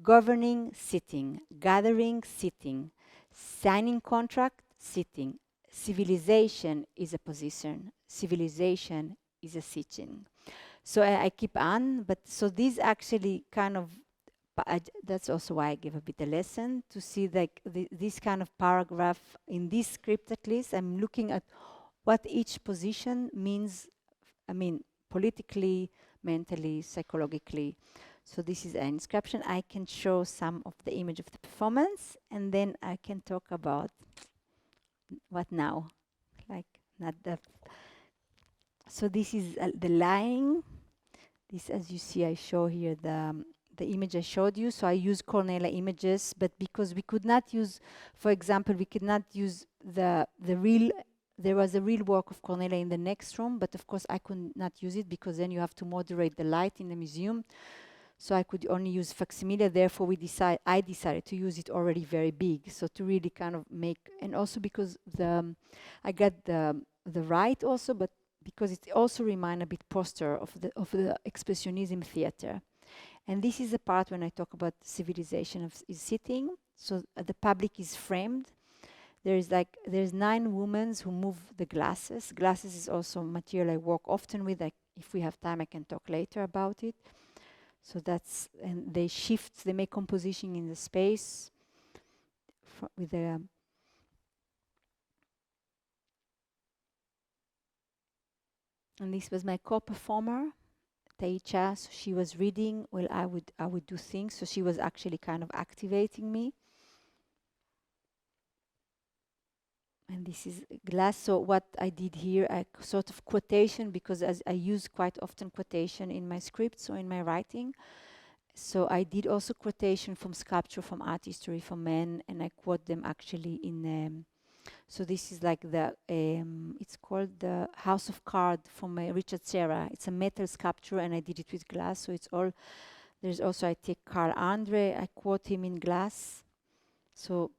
B: Governing, sitting. Gathering, sitting. Signing contract, sitting. Civilization is a position. Civilization is a sitting. So I keep on, but so these actually kind of, that's also why I give a bit a lesson to see like this kind of paragraph in this script at least. I'm looking at what each position means, I mean, politically, mentally, psychologically. So this is an inscription. I can show some of the image of the performance, and then I can talk about what now, like not the. So this is the lying. This, as you see, I show here the image I showed you. So I use Cornelia images, but because we could not use, for example, we could not use the real. There was a real work of Cornelia in the next room, but of course I could not use it because then you have to moderate the light in the museum. So I could only use facsimile. Therefore, I decided to use it already very big. So to really kind of make, and also because I got the right also, but because it also remind a bit poster of the expressionism theater. And this is the part when I talk about civilization is sitting. So the public is framed. There's 9 women who move the glasses. Glasses is also material I work often with. If we have time, I can talk later about it. So that's, and they shift, they make composition in the space with the and this was my co-performer, Taicha. So she was reading while I would do things. So she was actually kind of activating me. And this is glass. So what I did here, I sort of quotation, because as I use quite often quotation in my scripts or in my writing. So I did also quotation from sculpture, from art history, from men, and I quote them actually in. So this is like it's called the House of Cards from Richard Serra. It's a metal sculpture, and I did it with glass. So it's all. There's also I take Carl Andre. I quote him in glass. So.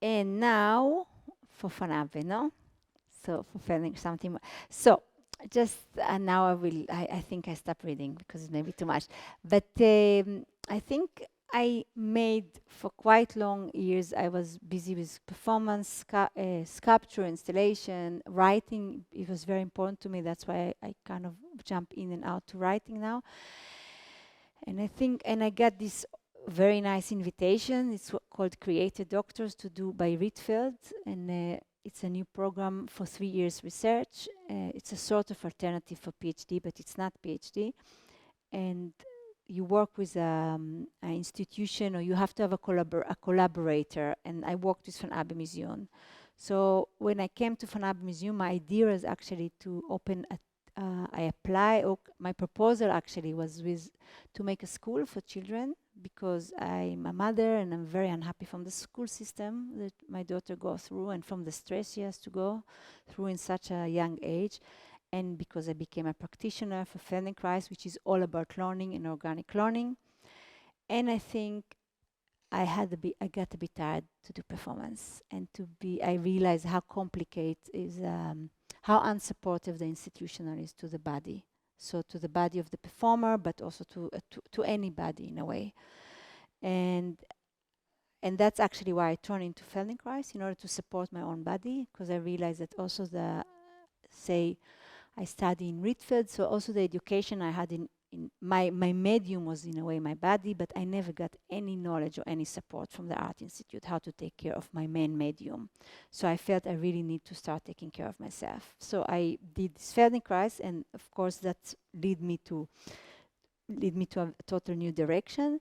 B: And now for Fanabe, no? So for feeling something more. So just now I think I stop reading because it may be too much. But I think I made for quite long years, I was busy with performance, sculpture, installation, writing. It was very important to me. That's why I kind of jump in and out to writing now. And I think, and I got this very nice invitation. It's called Creative Doctors to do by Rietveld, and it's a new program for 3 years research. It's a sort of alternative for PhD, but it's not PhD. And you work with an institution, or you have to have a collaborator. And I worked with Van Abbe Museum. So when I came to Van Abbe Museum, my idea is actually to open I apply, or my proposal actually was to make a school for children, because I'm a mother and I'm very unhappy from the school system that my daughter goes through, and from the stress she has to go through in such a young age. And because I became a practitioner for Feldenkrais, which is all about learning and organic learning. And I think I got a bit tired to do performance, and I realized how complicated is, how unsupportive the institutional is to the body. So to the body of the performer, but also to anybody in a way. And that's actually why I turned into Feldenkrais, in order to support my own body, because I realized that also I study in Rietveld, so also the education I had my medium was in a way my body, but I never got any knowledge or any support from the Art Institute how to take care of my main medium. So I felt I really need to start taking care of myself. So I did this Feldenkrais, and of course that lead me to a total new direction.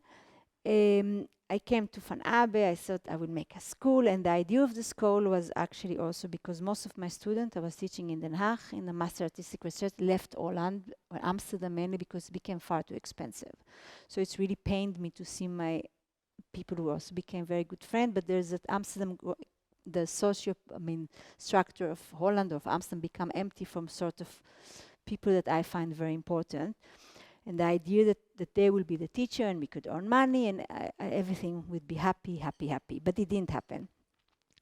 B: I came to Van Abbe. I thought I would make a school, and the idea of the school was actually also because most of my students I was teaching in Den Haag in the Master Artistic Research left Holland or Amsterdam mainly because it became far too expensive. So it's really pained me to see my people who also became very good friends. But there's at Amsterdam, the structure of Holland or of Amsterdam become empty from sort of people that I find very important. And the idea that they will be the teacher and we could earn money and everything would be happy. But it didn't happen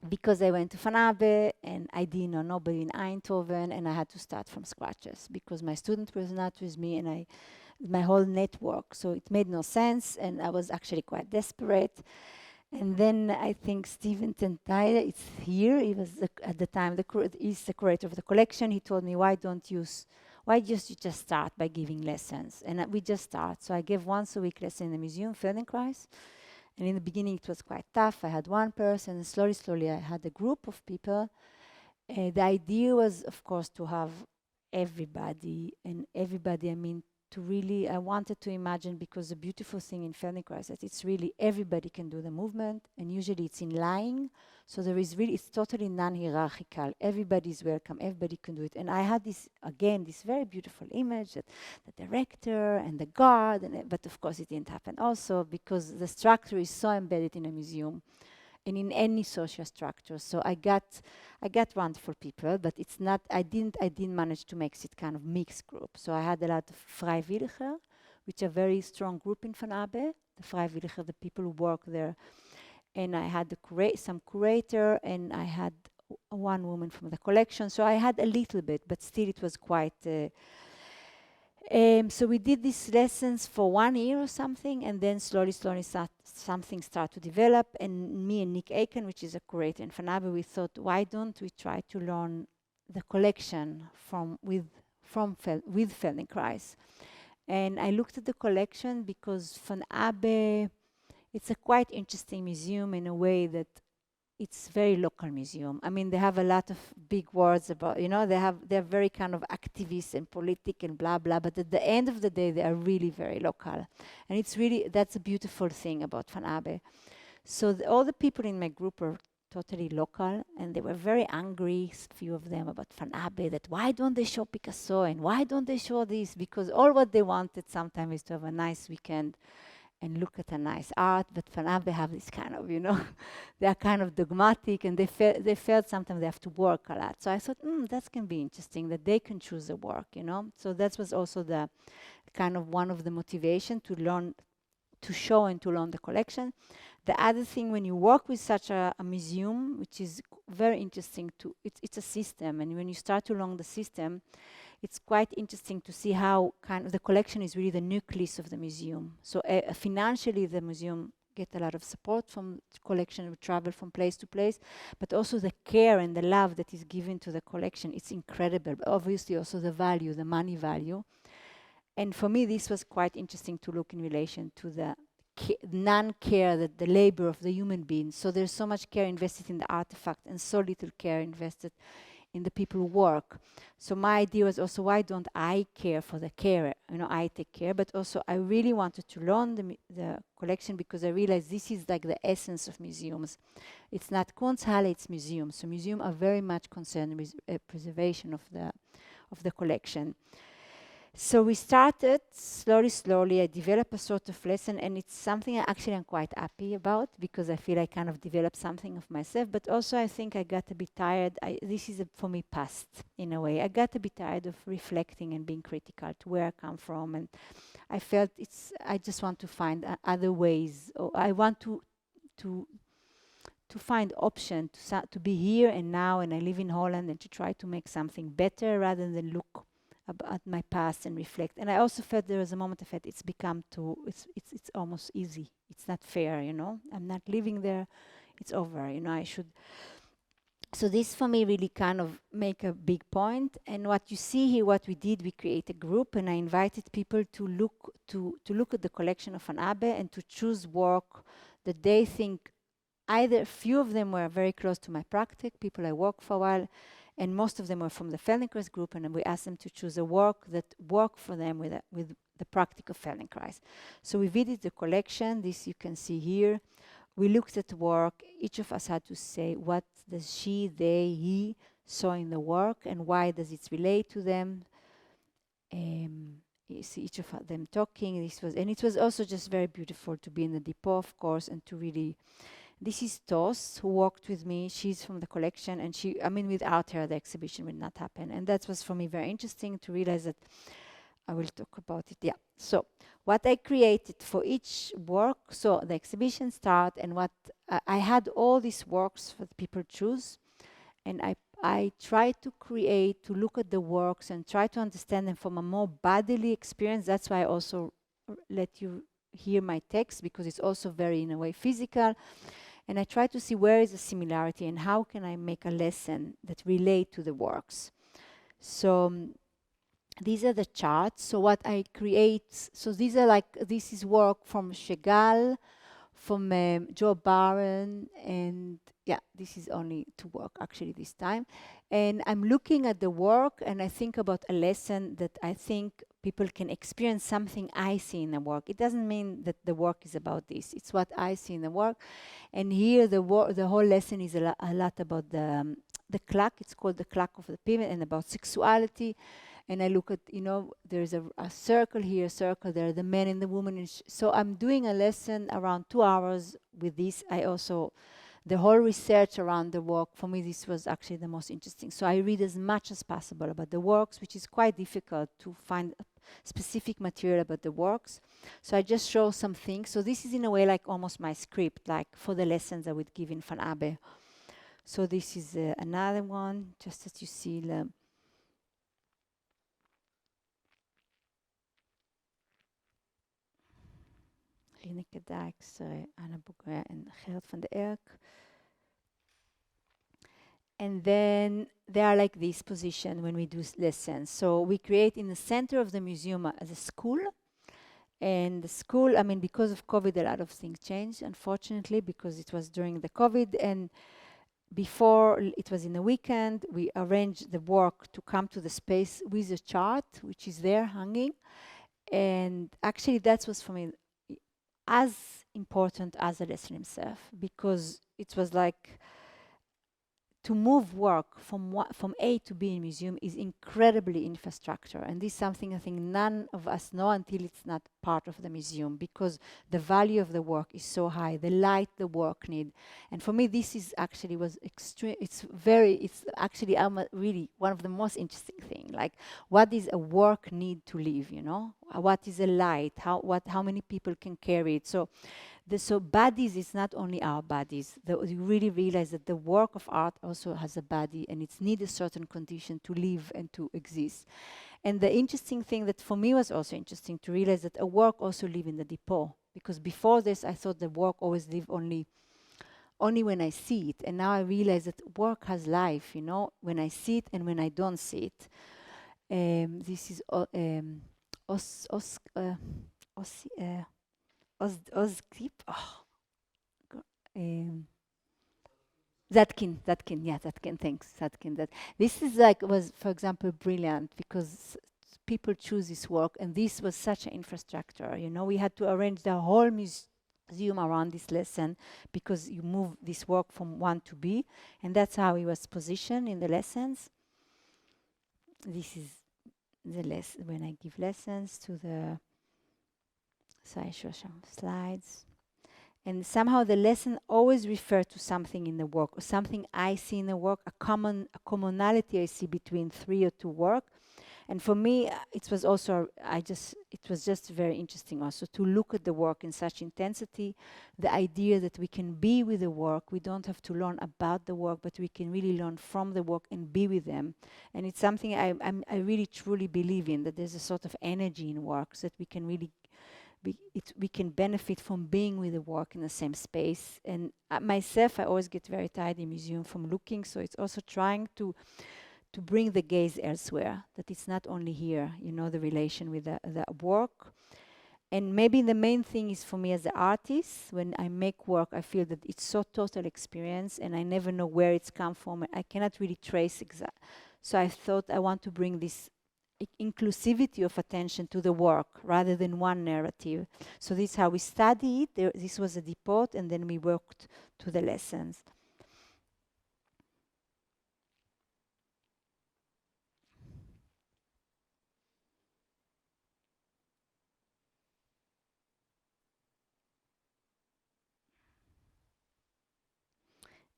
B: because I went to Van Abbe and I didn't know nobody in Eindhoven and I had to start from scratches because my student was not with me and my whole network. So it made no sense and I was actually quite desperate. And then I think Steven Tentire is here. He was at the time he's the curator of the collection. He told me, why just you just start by giving lessons? And we just start. So I gave once a week lesson in the museum, Feldenkrais. And in the beginning it was quite tough. I had one person, and slowly I had a group of people. The idea was, of course, to have everybody, I mean, I wanted to imagine, because the beautiful thing in Feldenkrais is it's really everybody can do the movement, and usually it's in line, so it's totally non-hierarchical. Everybody is welcome, everybody can do it. And I had this very beautiful image that the director and the guard, but of course it didn't happen also because the structure is so embedded in a museum and in any social structure. So I got wonderful people, but I didn't manage to make it kind of mixed group. So I had a lot of Freiwilliger, which are a very strong group in Van Abbe, the Freiwilliger, the people who work there. And I had some curator, and I had one woman from the collection. So I had a little bit, but still it was quite... so we did these lessons for 1 year or something, and then slowly something started to develop. And me and Nick Aiken, which is a curator in Van Abbe, we thought, why don't we try to learn the collection with Feldenkrais? And I looked at the collection because Van Abbe, it's a quite interesting museum in a way that it's very local museum. I mean, they have a lot of big words about, they're very kind of activist and politic and blah, blah, but at the end of the day, they are really very local. And that's a beautiful thing about Van Abbe. So all the people in my group are totally local, and they were very angry, few of them, about Van Abbe, that why don't they show Picasso and why don't they show this? Because all what they wanted sometimes is to have a nice weekend and look at a nice art, but Van Abbe have this kind of, they are kind of dogmatic, and they felt sometimes they have to work a lot. So I thought, that can be interesting, that they can choose the work, So that was also the kind of one of the motivation to learn, to show and to learn the collection. The other thing, when you work with such a museum, which is very interesting, it's a system, and when you start to learn the system, it's quite interesting to see how kind of the collection is really the nucleus of the museum. So financially, the museum get a lot of support from the collection. We travel from place to place, but also the care and the love that is given to the collection, it's incredible. But obviously also the value, the money value. And for me, this was quite interesting to look in relation to the non-care, that the labor of the human being. So there's so much care invested in the artifact and so little care invested in the people who work. So my idea was also, why don't I care for the care? I take care, but also I really wanted to learn the collection, because I realized this is like the essence of museums. It's not Kunsthalle, it's museums. So museums are very much concerned with preservation of the collection. So we started slowly. I developed a sort of lesson, and it's something I'm quite happy about, because I feel I kind of developed something of myself, but also I think I got a bit tired. This is for me past, in a way. I got a bit tired of reflecting and being critical to where I come from, and I felt I just want to find other ways, or I want to find option to be here and now, and I live in Holland, and to try to make something better rather than look at my past and reflect. And I also felt there was a moment I felt it's almost easy. It's not fair, I'm not living there. It's over, So this for me really kind of make a big point. And what you see here, what we did, we create a group, and I invited people to look at the collection of Van Abbe and to choose work that they think, either few of them were very close to my practice, people I worked for a while, and most of them were from the Feldenkrais group, and then we asked them to choose a work that worked for them with the practice of Feldenkrais. So we visited the collection. This you can see here. We looked at work. Each of us had to say what does she, they, he saw in the work and why does it relate to them. You see each of them talking. And it was also just very beautiful to be in the depot, of course, and to really. This is Tos, who worked with me. She's from the collection, and without her, the exhibition would not happen. And that was for me very interesting to realize that. I will talk about it. Yeah. So what I created for each work, so the exhibition start, and what I had all these works for the people choose, and I tried to look at the works and try to understand them from a more bodily experience. That's why I also let you hear my text, because it's also very, in a way, physical. And I try to see where is the similarity and how can I make a lesson that relate to the works. So these are the charts. So what I create, so this is work from Chagall, from Joe Barron, and yeah, this is only two work actually this time. And I'm looking at the work and I think about a lesson that I think people can experience something I see in the work. It doesn't mean that the work is about this. It's what I see in the work. And here the whole lesson is a lot about the clock. It's called the clock of the pyramid, and about sexuality. And I look at, there's a circle here, a circle there, the man and the woman. So I'm doing a lesson around 2 hours with this. The whole research around the work, for me, this was actually the most interesting. So I read as much as possible about the works, which is quite difficult to find specific material about the works. So I just show some things. So this is in a way like almost my script, like for the lessons I would give in Van Abbe. So this is another one, just as you see. Rineke Dijks, Anna Bourgoin, and Gert van der Erk. And then they are like this position when we do lessons. So we create in the center of the museum as a school. And the school, because of COVID, a lot of things changed, unfortunately, because it was during the COVID. And before it was in the weekend, we arranged the work to come to the space with a chart, which is there hanging. And actually, that was for me as important as the lesson himself, because it was like to move work from A to B in museum is incredibly infrastructure, and this is something I think none of us know until it's not part of the museum, because the value of the work is so high, the light the work need, and for me this is actually was extreme. It's actually really one of the most interesting thing. Like, what does a work need to live? What is a light? How many people can carry it? So bodies is not only our bodies. You really realize that the work of art also has a body, and it's need a certain condition to live and to exist. And the interesting thing that for me was also interesting to realize that a work also live in the depot, because before this I thought the work always live only when I see it, and now I realize that work has life, when I see it and when I don't see it. This is Osgrip. Zatkin, yeah, Zatkin, thanks, Zatkin. This is was, for example, brilliant, because people choose this work, and this was such an infrastructure. We had to arrange the whole museum around this lesson, because you move this work from one to B, and that's how it was positioned in the lessons. This is the when I give lessons to the. So I show some slides. And somehow the lesson always refers to something in the work, or something I see in the work, a commonality I see between 3 or 2 work. And for me, it was just very interesting also to look at the work in such intensity, the idea that we can be with the work. We don't have to learn about the work, but we can really learn from the work and be with them. And it's something I really truly believe in, that there's a sort of energy in works that we can really we can benefit from being with the work in the same space. And myself, I always get very tired in museum from looking, so it's also trying to bring the gaze elsewhere, that it's not only here, you know, the relation with the work. And maybe the main thing is for me as an artist, when I make work, I feel that it's so total experience and I never know where it's come from. I cannot really trace exact. So I thought I want to bring this inclusivity of attention to the work rather than one narrative. So this is how we study it. This was a depot, and then we worked to the lessons.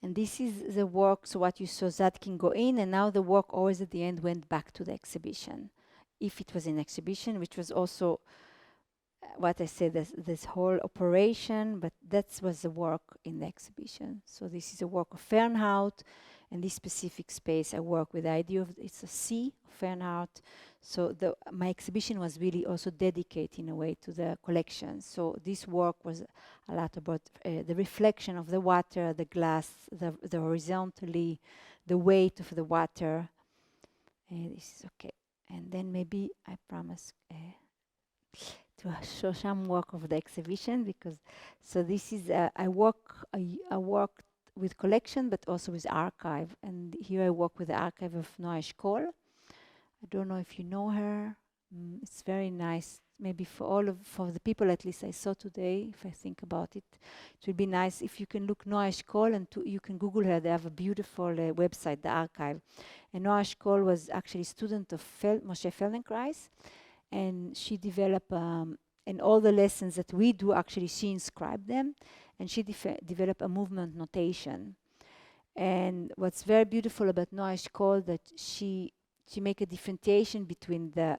B: And this is the work, so what you saw, that can go in, and now the work always at the end went back to the exhibition. If it was an exhibition, which was also what I said, this whole operation, but that was the work in the exhibition. So this is a work of Fernhout, and this specific space I work with the idea of, it's a sea of Fernhout. So my exhibition was really also dedicated in a way to the collection. So this work was a lot about the reflection of the water, the glass, the horizontally, the weight of the water. This is okay. And then maybe I promise to show some work of the exhibition, because so this is I worked with collection but also with archive, and here I work with the archive of Noa Eshkol. I don't know if you know her. It's very nice, maybe for the people at least I saw today. If I think about it, it would be nice if you can look Noa Eshkol, and you can Google her. They have a beautiful website, the archive. And Noa Eshkol was actually a student of Moshe Feldenkrais, and she developed, and all the lessons that we do, actually she inscribed them, and she developed a movement notation. And what's very beautiful about Noa Eshkol, that she make a differentiation between the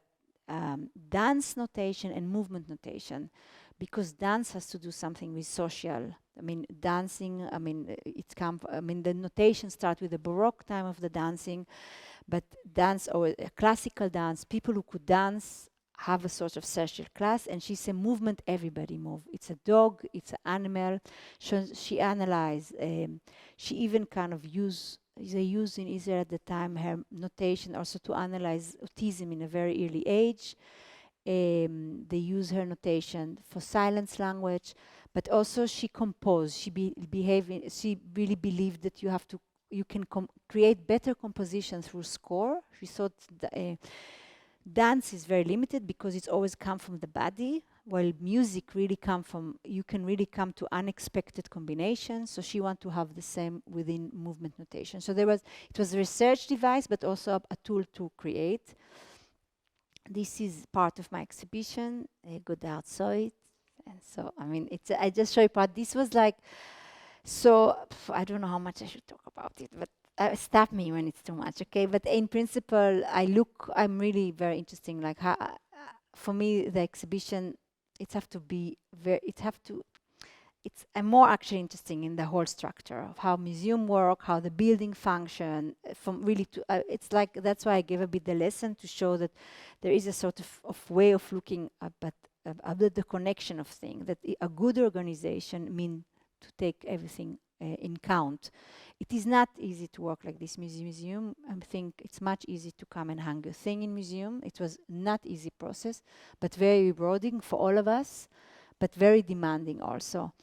B: dance notation and movement notation, because dance has to do something with social. I mean, dancing, the notation starts with the Baroque time of the dancing, but dance, or a classical dance, people who could dance have a sort of social class, and she said movement, everybody move. It's a dog, it's an animal. She analyzed, she even kind of they used in Israel at the time her notation also to analyze autism in a very early age. They use her notation for silence language, but also she composed. She really believed that you can create better composition through score. She thought dance is very limited because it's always come from the body, while music really you can really come to unexpected combinations. So she wanted to have the same within movement notation. So it was a research device, but also a tool to create. This is part of my exhibition. Godard saw it. And so, I just show you part. This was like, so I don't know how much I should talk about it, but stop me when it's too much, okay? But in principle, I'm really very interesting. Like how, for me, the exhibition, I'm more actually interesting in the whole structure of how museum work, how the building function, from really to, it's like, that's why I gave a bit the lesson to show that there is a sort of way of looking at the connection of things, that a good organization means to take everything in count. It is not easy to work like this museum. I think it's much easier to come and hang a thing in museum. It was not easy process, but very rewarding for all of us, but very demanding also.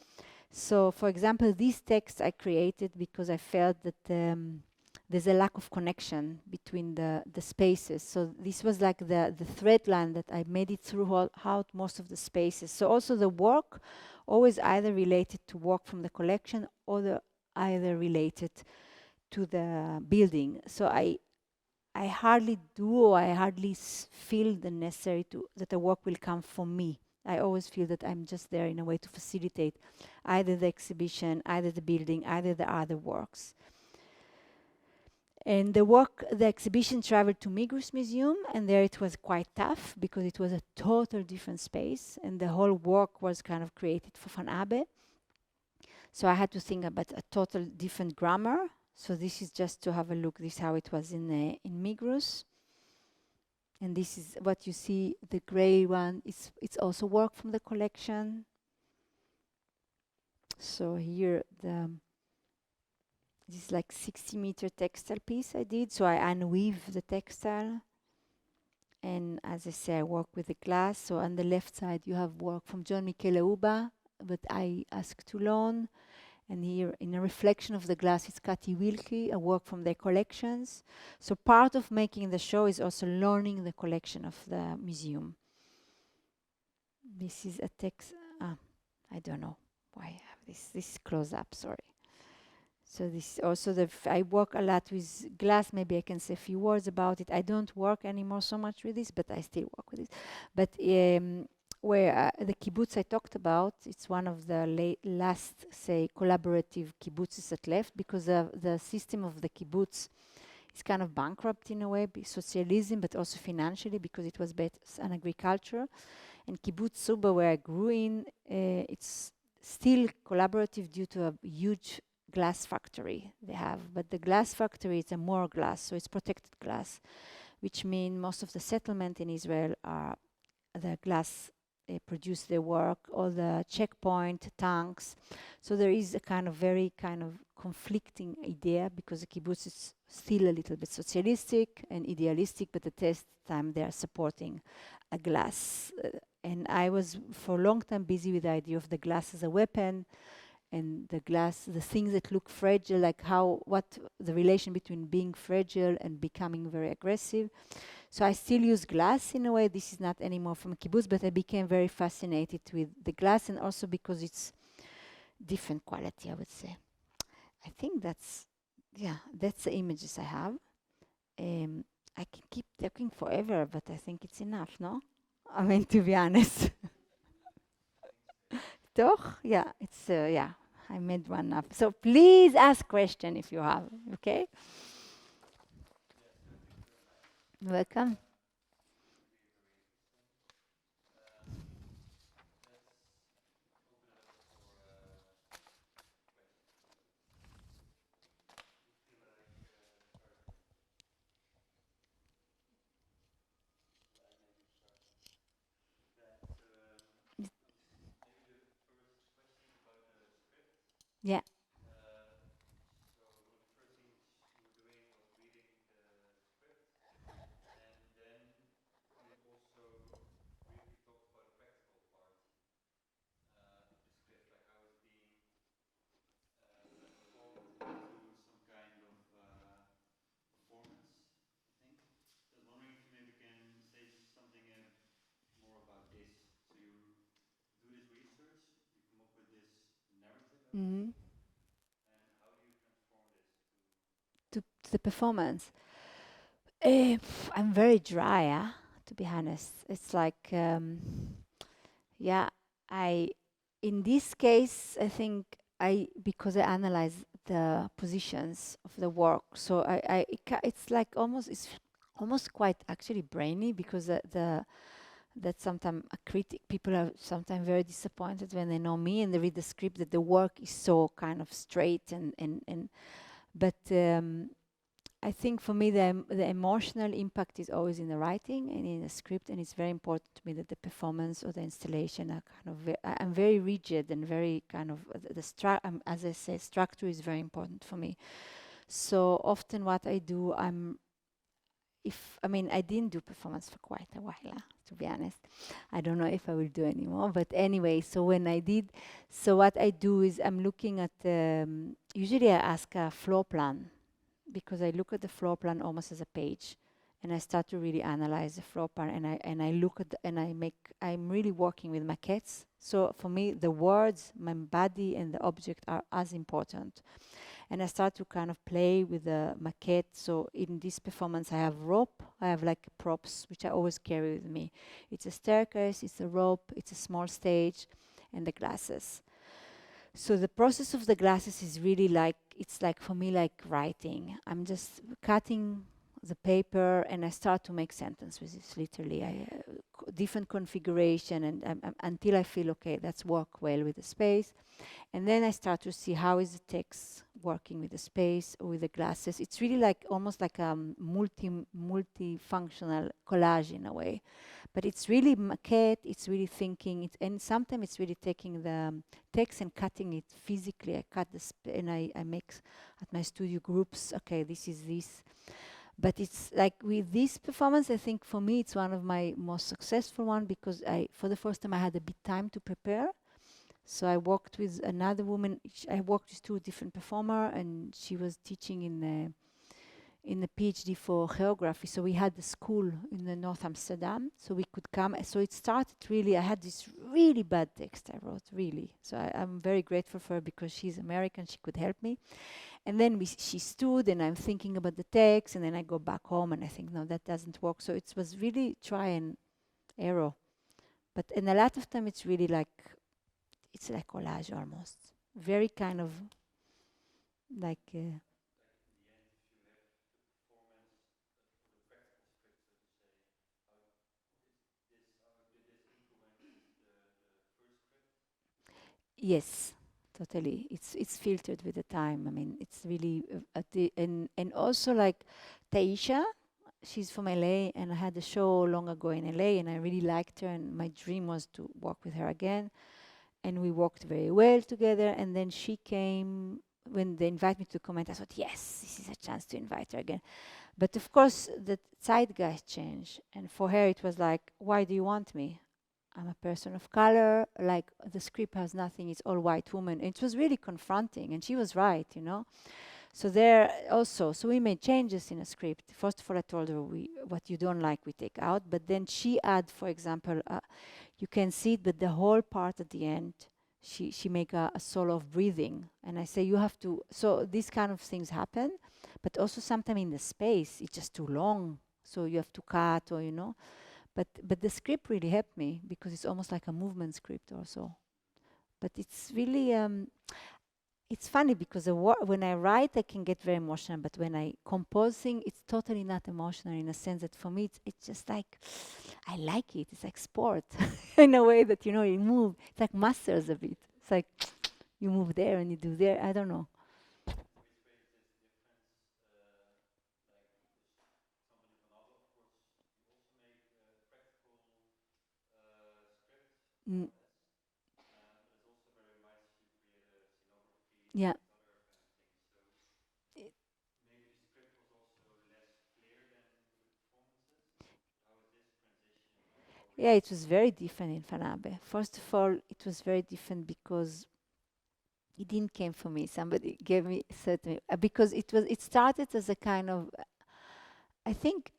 B: So, for example, these texts I created because I felt that there's a lack of connection between the spaces. So this was like the thread line that I made it throughout most of the spaces. So also the work always either related to work from the collection or either related to the building. So I hardly feel the necessary that the work will come from me. I always feel that I'm just there in a way to facilitate either the exhibition, either the building, either the other works. And the exhibition traveled to Migrus Museum, and there it was quite tough because it was a total different space, and the whole work was kind of created for Van Abbe. So I had to think about a total different grammar. So this is just to have a look. This is how it was in Migrus. And this is what you see, the gray one, it's also work from the collection. So here, this is like 60-meter textile piece I did. So I unweave the textile. And as I say, I work with the glass. So on the left side, you have work from John Michele Uba, that I asked to loan. And here, in a reflection of the glass, is Kati Wilkie, a work from their collections. So part of making the show is also learning the collection of the museum. This is a text. I don't know why I have this. This is close up, sorry. So this is also I work a lot with glass. Maybe I can say a few words about it. I don't work anymore so much with this, but I still work with this. But where the kibbutz I talked about, it's one of the last, say, collaborative kibbutzes that left, because the system of the kibbutz is kind of bankrupt in a way, socialism, but also financially, because it was based on agriculture. And kibbutz Suba, where I grew in, it's still collaborative due to a huge glass factory they have. But the glass factory is a more glass, so it's protected glass, which means most of the settlement in Israel are the glass. They produce their work, all the checkpoint, tanks. So there is a kind of very kind of conflicting idea, because the kibbutz is still a little bit socialistic and idealistic, but at the same time they are supporting a glass. And I was for a long time busy with the idea of the glass as a weapon, and the glass, the things that look fragile, like what the relation between being fragile and becoming very aggressive. So I still use glass in a way. This is not anymore from a kibbutz, but I became very fascinated with the glass, and also because it's different quality, I would say. I think that's the images I have. I can keep talking forever, but I think it's enough, no? I mean, to be honest. Doch? Yeah, it's, I made one up. So please ask question if you have, okay? Welcome. Yeah. Mm-hmm. To the performance. I'm very dry, to be honest. It's like, yeah, in this case, I think because I analyze the positions of the work, so it's like it's almost quite actually brainy, because that sometimes a critic, people are sometimes very disappointed when they know me and they read the script, that the work is so kind of straight but I think for me the emotional impact is always in the writing and in the script, and it's very important to me that the performance or the installation are kind of I'm very rigid and very kind of as I say, structure is very important for me. So often what I do, I didn't do performance for quite a while, to be honest. I don't know if I will do anymore, but anyway, so when I did, so what I do is I'm looking at, usually I ask a floor plan, because I look at the floor plan almost as a page, and I start to really analyze the floor plan, and I look at I'm really working with maquettes. So for me, the words, my body, and the object are as important. And I start to kind of play with the maquette. So in this performance, I have rope, I have like props, which I always carry with me. It's a staircase, it's a rope, it's a small stage, and the glasses. So the process of the glasses is really it's like for me like writing. I'm just cutting the paper and I start to make sentence with this, literally. Different configuration, and until I feel, okay, that's work well with the space. And then I start to see how is the text working with the space or with the glasses. It's really like almost like a multi-functional collage in a way. But it's really maquette, it's really thinking, and sometimes it's really taking the text and cutting it physically. I cut and I make at my studio groups, okay, this is this. But it's like with this performance, I think for me it's one of my most successful one because for the first time I had a bit time to prepare. So I worked with another woman. I worked with two different performer, and she was teaching in the PhD for choreography. So we had the school in the North Amsterdam, so we could come. So it started really. I had this really bad text I wrote, really. So I'm very grateful for her because she's American. She could help me. And then she stood, and I'm thinking about the text, and then I go back home, and I think no, that doesn't work. So it was really try and error. But in a lot of time, it's really like it's like collage almost. Very kind of like yes, totally. It's filtered with the time. I mean, it's really at the and also like Taisha, she's from LA, and I had a show long ago in LA, and I really liked her, and my dream was to work with her again, and we worked very well together. And then she came when they invited me to comment. I thought, yes, this is a chance to invite her again. But of course, the zeitgeist changed, and for her it was like, why do you want me? I'm a person of color, like the script has nothing, it's all white woman. And it was really confronting, and she was right, you know. So there also, so we made changes in a script. First of all, I told her what you don't like, we take out. But then she add, for example, you can see it, but the whole part at the end, she make a solo of breathing. And I say, you have to, so these kind of things happen, but also sometimes in the space, it's just too long. So you have to cut or, you know. But the script really helped me because it's almost like a movement script also. But it's really it's funny because when I write, I can get very emotional, but when I composing, it's totally not emotional in a sense that for me, it's just like I like it. It's like sport in a way that you know you move. It's like masters a bit. It's like you move there and you do there. I don't know. Mm, yeah. I- Yeah, it was very different in Fanabe. First of all, it was very different because it didn't came from me. Somebody gave me said to me because it started as a kind of I think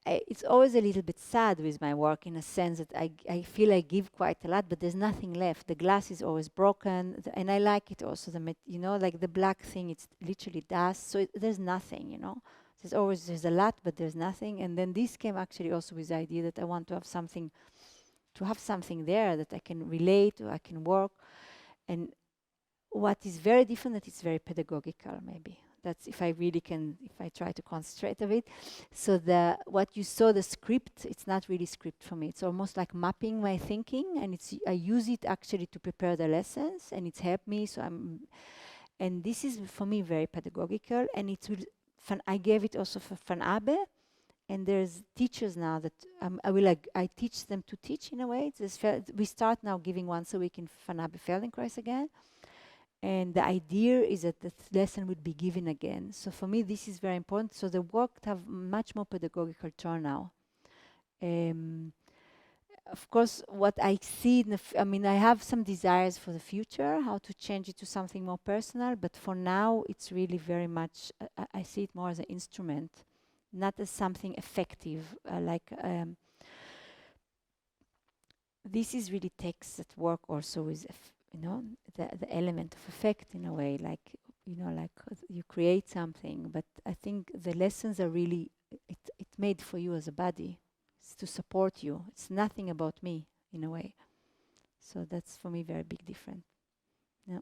B: it's always a little bit sad with my work in a sense that I feel I give quite a lot, but there's nothing left. The glass is always broken, and I like it also. You know, like the black thing, it's literally dust, so there's nothing. You know, there's a lot, but there's nothing. And then this came actually also with the idea that I want to have something there that I can relate or I can work. And what is very different that it's very pedagogical maybe that's if I really can if I try to concentrate a bit. So the what you saw the script, it's not really script for me, it's almost like mapping my thinking, and it's I use it actually to prepare the lessons, and it's helped me. So I'm and this is for me very pedagogical, and it will I gave it also for Van Abe, and there's teachers now that I teach them to teach in a way. We start now giving once a week in Van Abe Feldenkrais again, and the idea is that the lesson would be given again. So for me, this is very important. So the work have much more pedagogical turn now. Um, of course, what I see, I mean, I have some desires for the future, how to change it to something more personal. But for now, it's really very much, I see it more as an instrument, not as something effective. This is really text that work also with you know the element of effect in a way, like you know, like you create something, but I think the lessons are really it made for you as a body. It's to support you, it's nothing about me in a way. So that's for me very big difference. Yeah.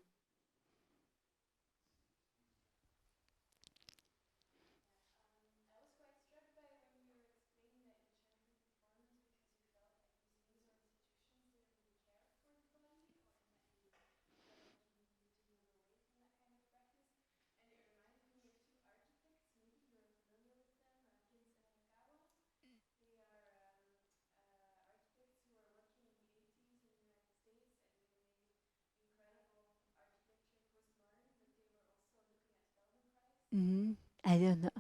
B: Hmm. I don't know.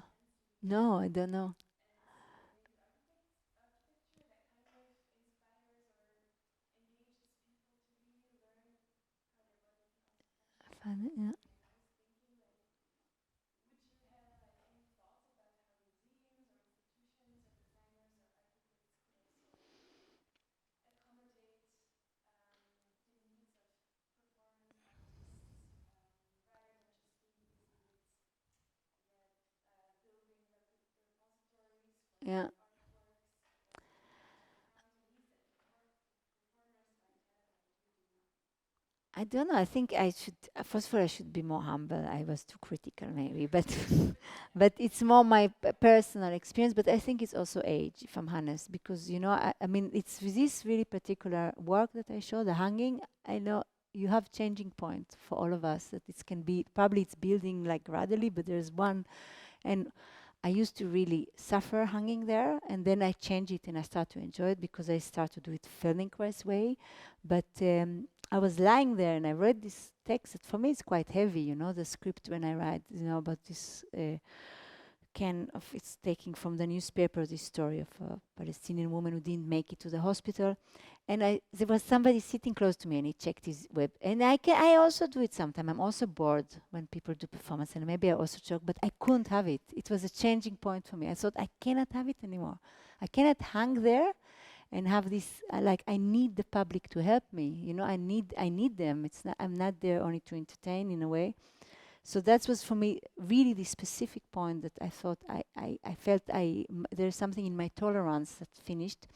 B: No, I don't know. Yeah. Yeah. I don't know. I think I should, first of all, I should be more humble. I was too critical, maybe, but but it's more my personal experience. But I think it's also age, if I'm honest, because I mean, it's with this really particular work that I show, the hanging. I know you have changing point for all of us. That it can be probably it's building like gradually, but there's one, and I used to really suffer hanging there, and then I change it and I start to enjoy it because I start to do it Feldenkrais way. But I was lying there and I read this text that for me is quite heavy, the script when I write, about this it's taking from the newspaper this story of a Palestinian woman who didn't make it to the hospital, and there was somebody sitting close to me and he checked his web, and I also do it sometimes. I'm also bored when people do performance, and maybe I also joke, but I couldn't have it. It was a changing point for me. I thought I cannot have it anymore. I cannot hang there and have this like I need the public to help me. I need them. It's not I'm not there only to entertain in a way. So that was for me really the specific point that I thought I felt there's something in my tolerance that finished.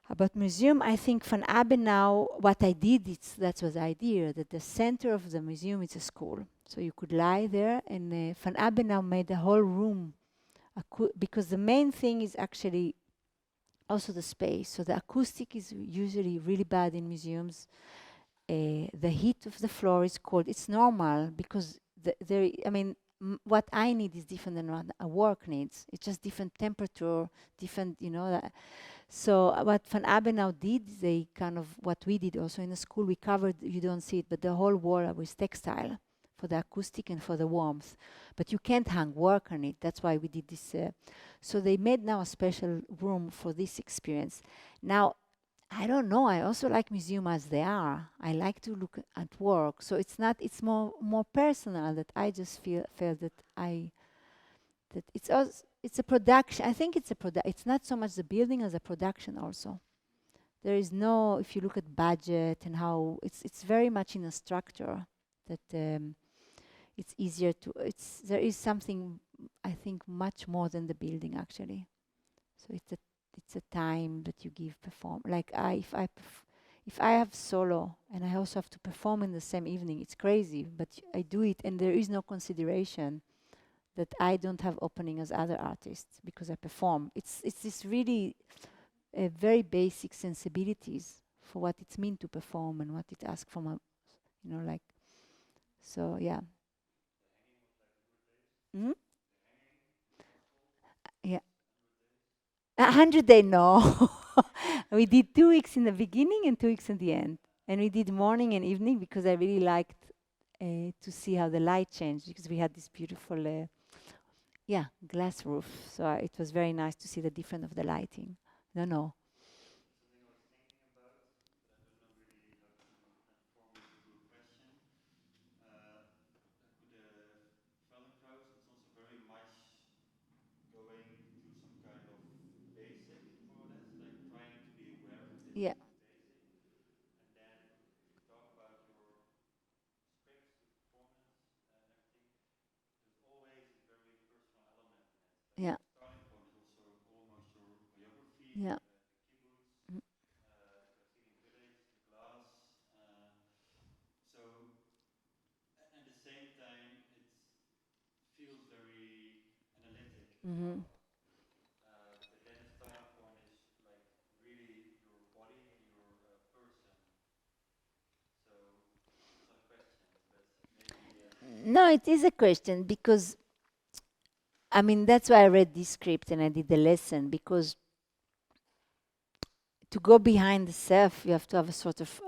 B: About museum, I think Van Abbe now, what I did, that was the idea, that the center of the museum is a school. So you could lie there, and Van Abbe now made the whole room, because the main thing is actually also the space. So the acoustic is usually really bad in museums. The heat of the floor is cold. It's normal because I mean, what I need is different than what a work needs. It's just different temperature, different, So what Van Abbe now did, they kind of, what we did also in the school, we covered, you don't see it, but the whole wall was textile for the acoustic and for the warmth. But you can't hang work on it. That's why we did this. So they made now a special room for this experience. Now, I don't know. I also like museum as they are. I like to look at work. So it's not. It's more personal that I just felt that it's also it's a production. I think it's a product. It's not so much the building as a production also. There is no. If you look at budget and how it's very much in a structure that it's easier to. There is something I think much more than the building actually. So it's a time that you give perform. Like if I have solo and I also have to perform in the same evening, it's crazy. But I do it, and there is no consideration that I don't have opening as other artists because I perform. It's this really very basic sensibilities for what it's mean to perform and what it asks from a, like. So yeah. Hmm. Yeah. 100 day, no. We did 2 weeks in the beginning and 2 weeks in the end. And we did morning and evening because I really liked to see how the light changed because we had this beautiful, glass roof. So it was very nice to see the difference of the lighting. No, no.
A: Something I was thinking about, but I don't know really how to transform it into a question. Like with the Feldenkrais, it's also very much going to some kind of basic, more or less, like trying to be aware of this
B: Yeah,
A: basic. And then if we talk about your scripts, your performance, and everything, there's always a very personal element in it. Like
B: yeah,
A: your starting point is also almost your biography,
B: yeah.
A: the kibbutz,
B: Mm.
A: the Palestinian village, the glass. So, at the same time, it feels very analytic as
B: Mm-hmm.
A: well. But then the starting point is like really your body and your person. So it's not a question, but maybe.
B: No, it is a question because, I mean, that's why I read this script and I did the lesson because to go behind the self, you have to have a sort of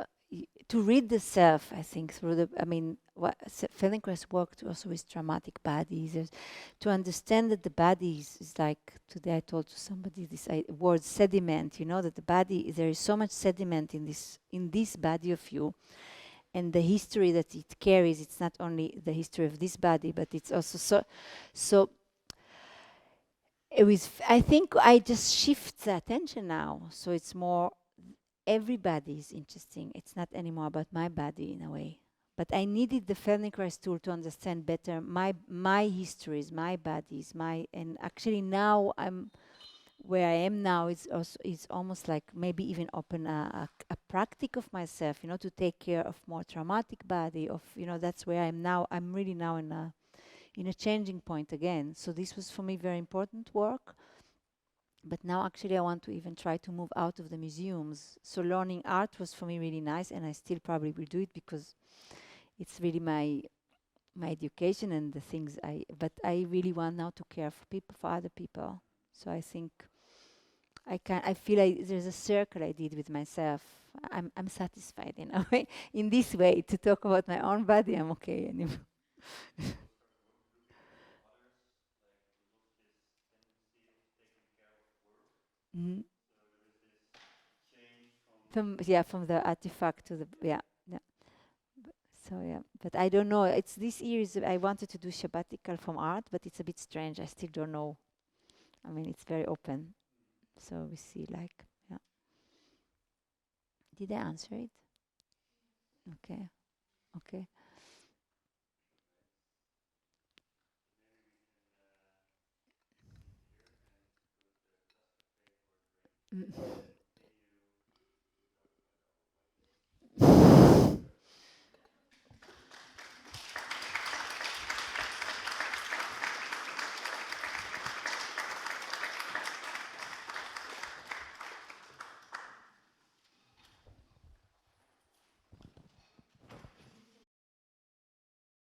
B: to read the self. I think through the. I mean, Feldenkrais worked also with traumatic bodies. To understand that the body is like, today I told to somebody this word sediment, that the body, there is so much sediment in this body of you, and the history that it carries. It's not only the history of this body, but it's also so it was, I think I just shift the attention now. So it's more, everybody is interesting. It's not anymore about my body in a way. But I needed the Feldenkrais tool to understand better my histories, my bodies, and actually now I'm where I am now is also is almost like maybe even open a practice of myself, to take care of more traumatic body of, that's where I'm now. I'm really now in a changing point again. So this was for me very important work. But now actually I want to even try to move out of the museums. So learning art was for me really nice, and I still probably will do it because it's really my education and the things but I really want now to care for people, for other people. So I think I feel like there's a circle I did with myself. I'm satisfied in a way. In this way, to talk about my own body, I'm okay anymore. Mhm. From the artifact to the, yeah. So yeah, but I don't know. It's this year is I wanted to do sabbatical from art, but it's a bit strange. I still don't know. I mean, it's very open. So we see, like, yeah. Did I answer it? Okay, okay. Mm.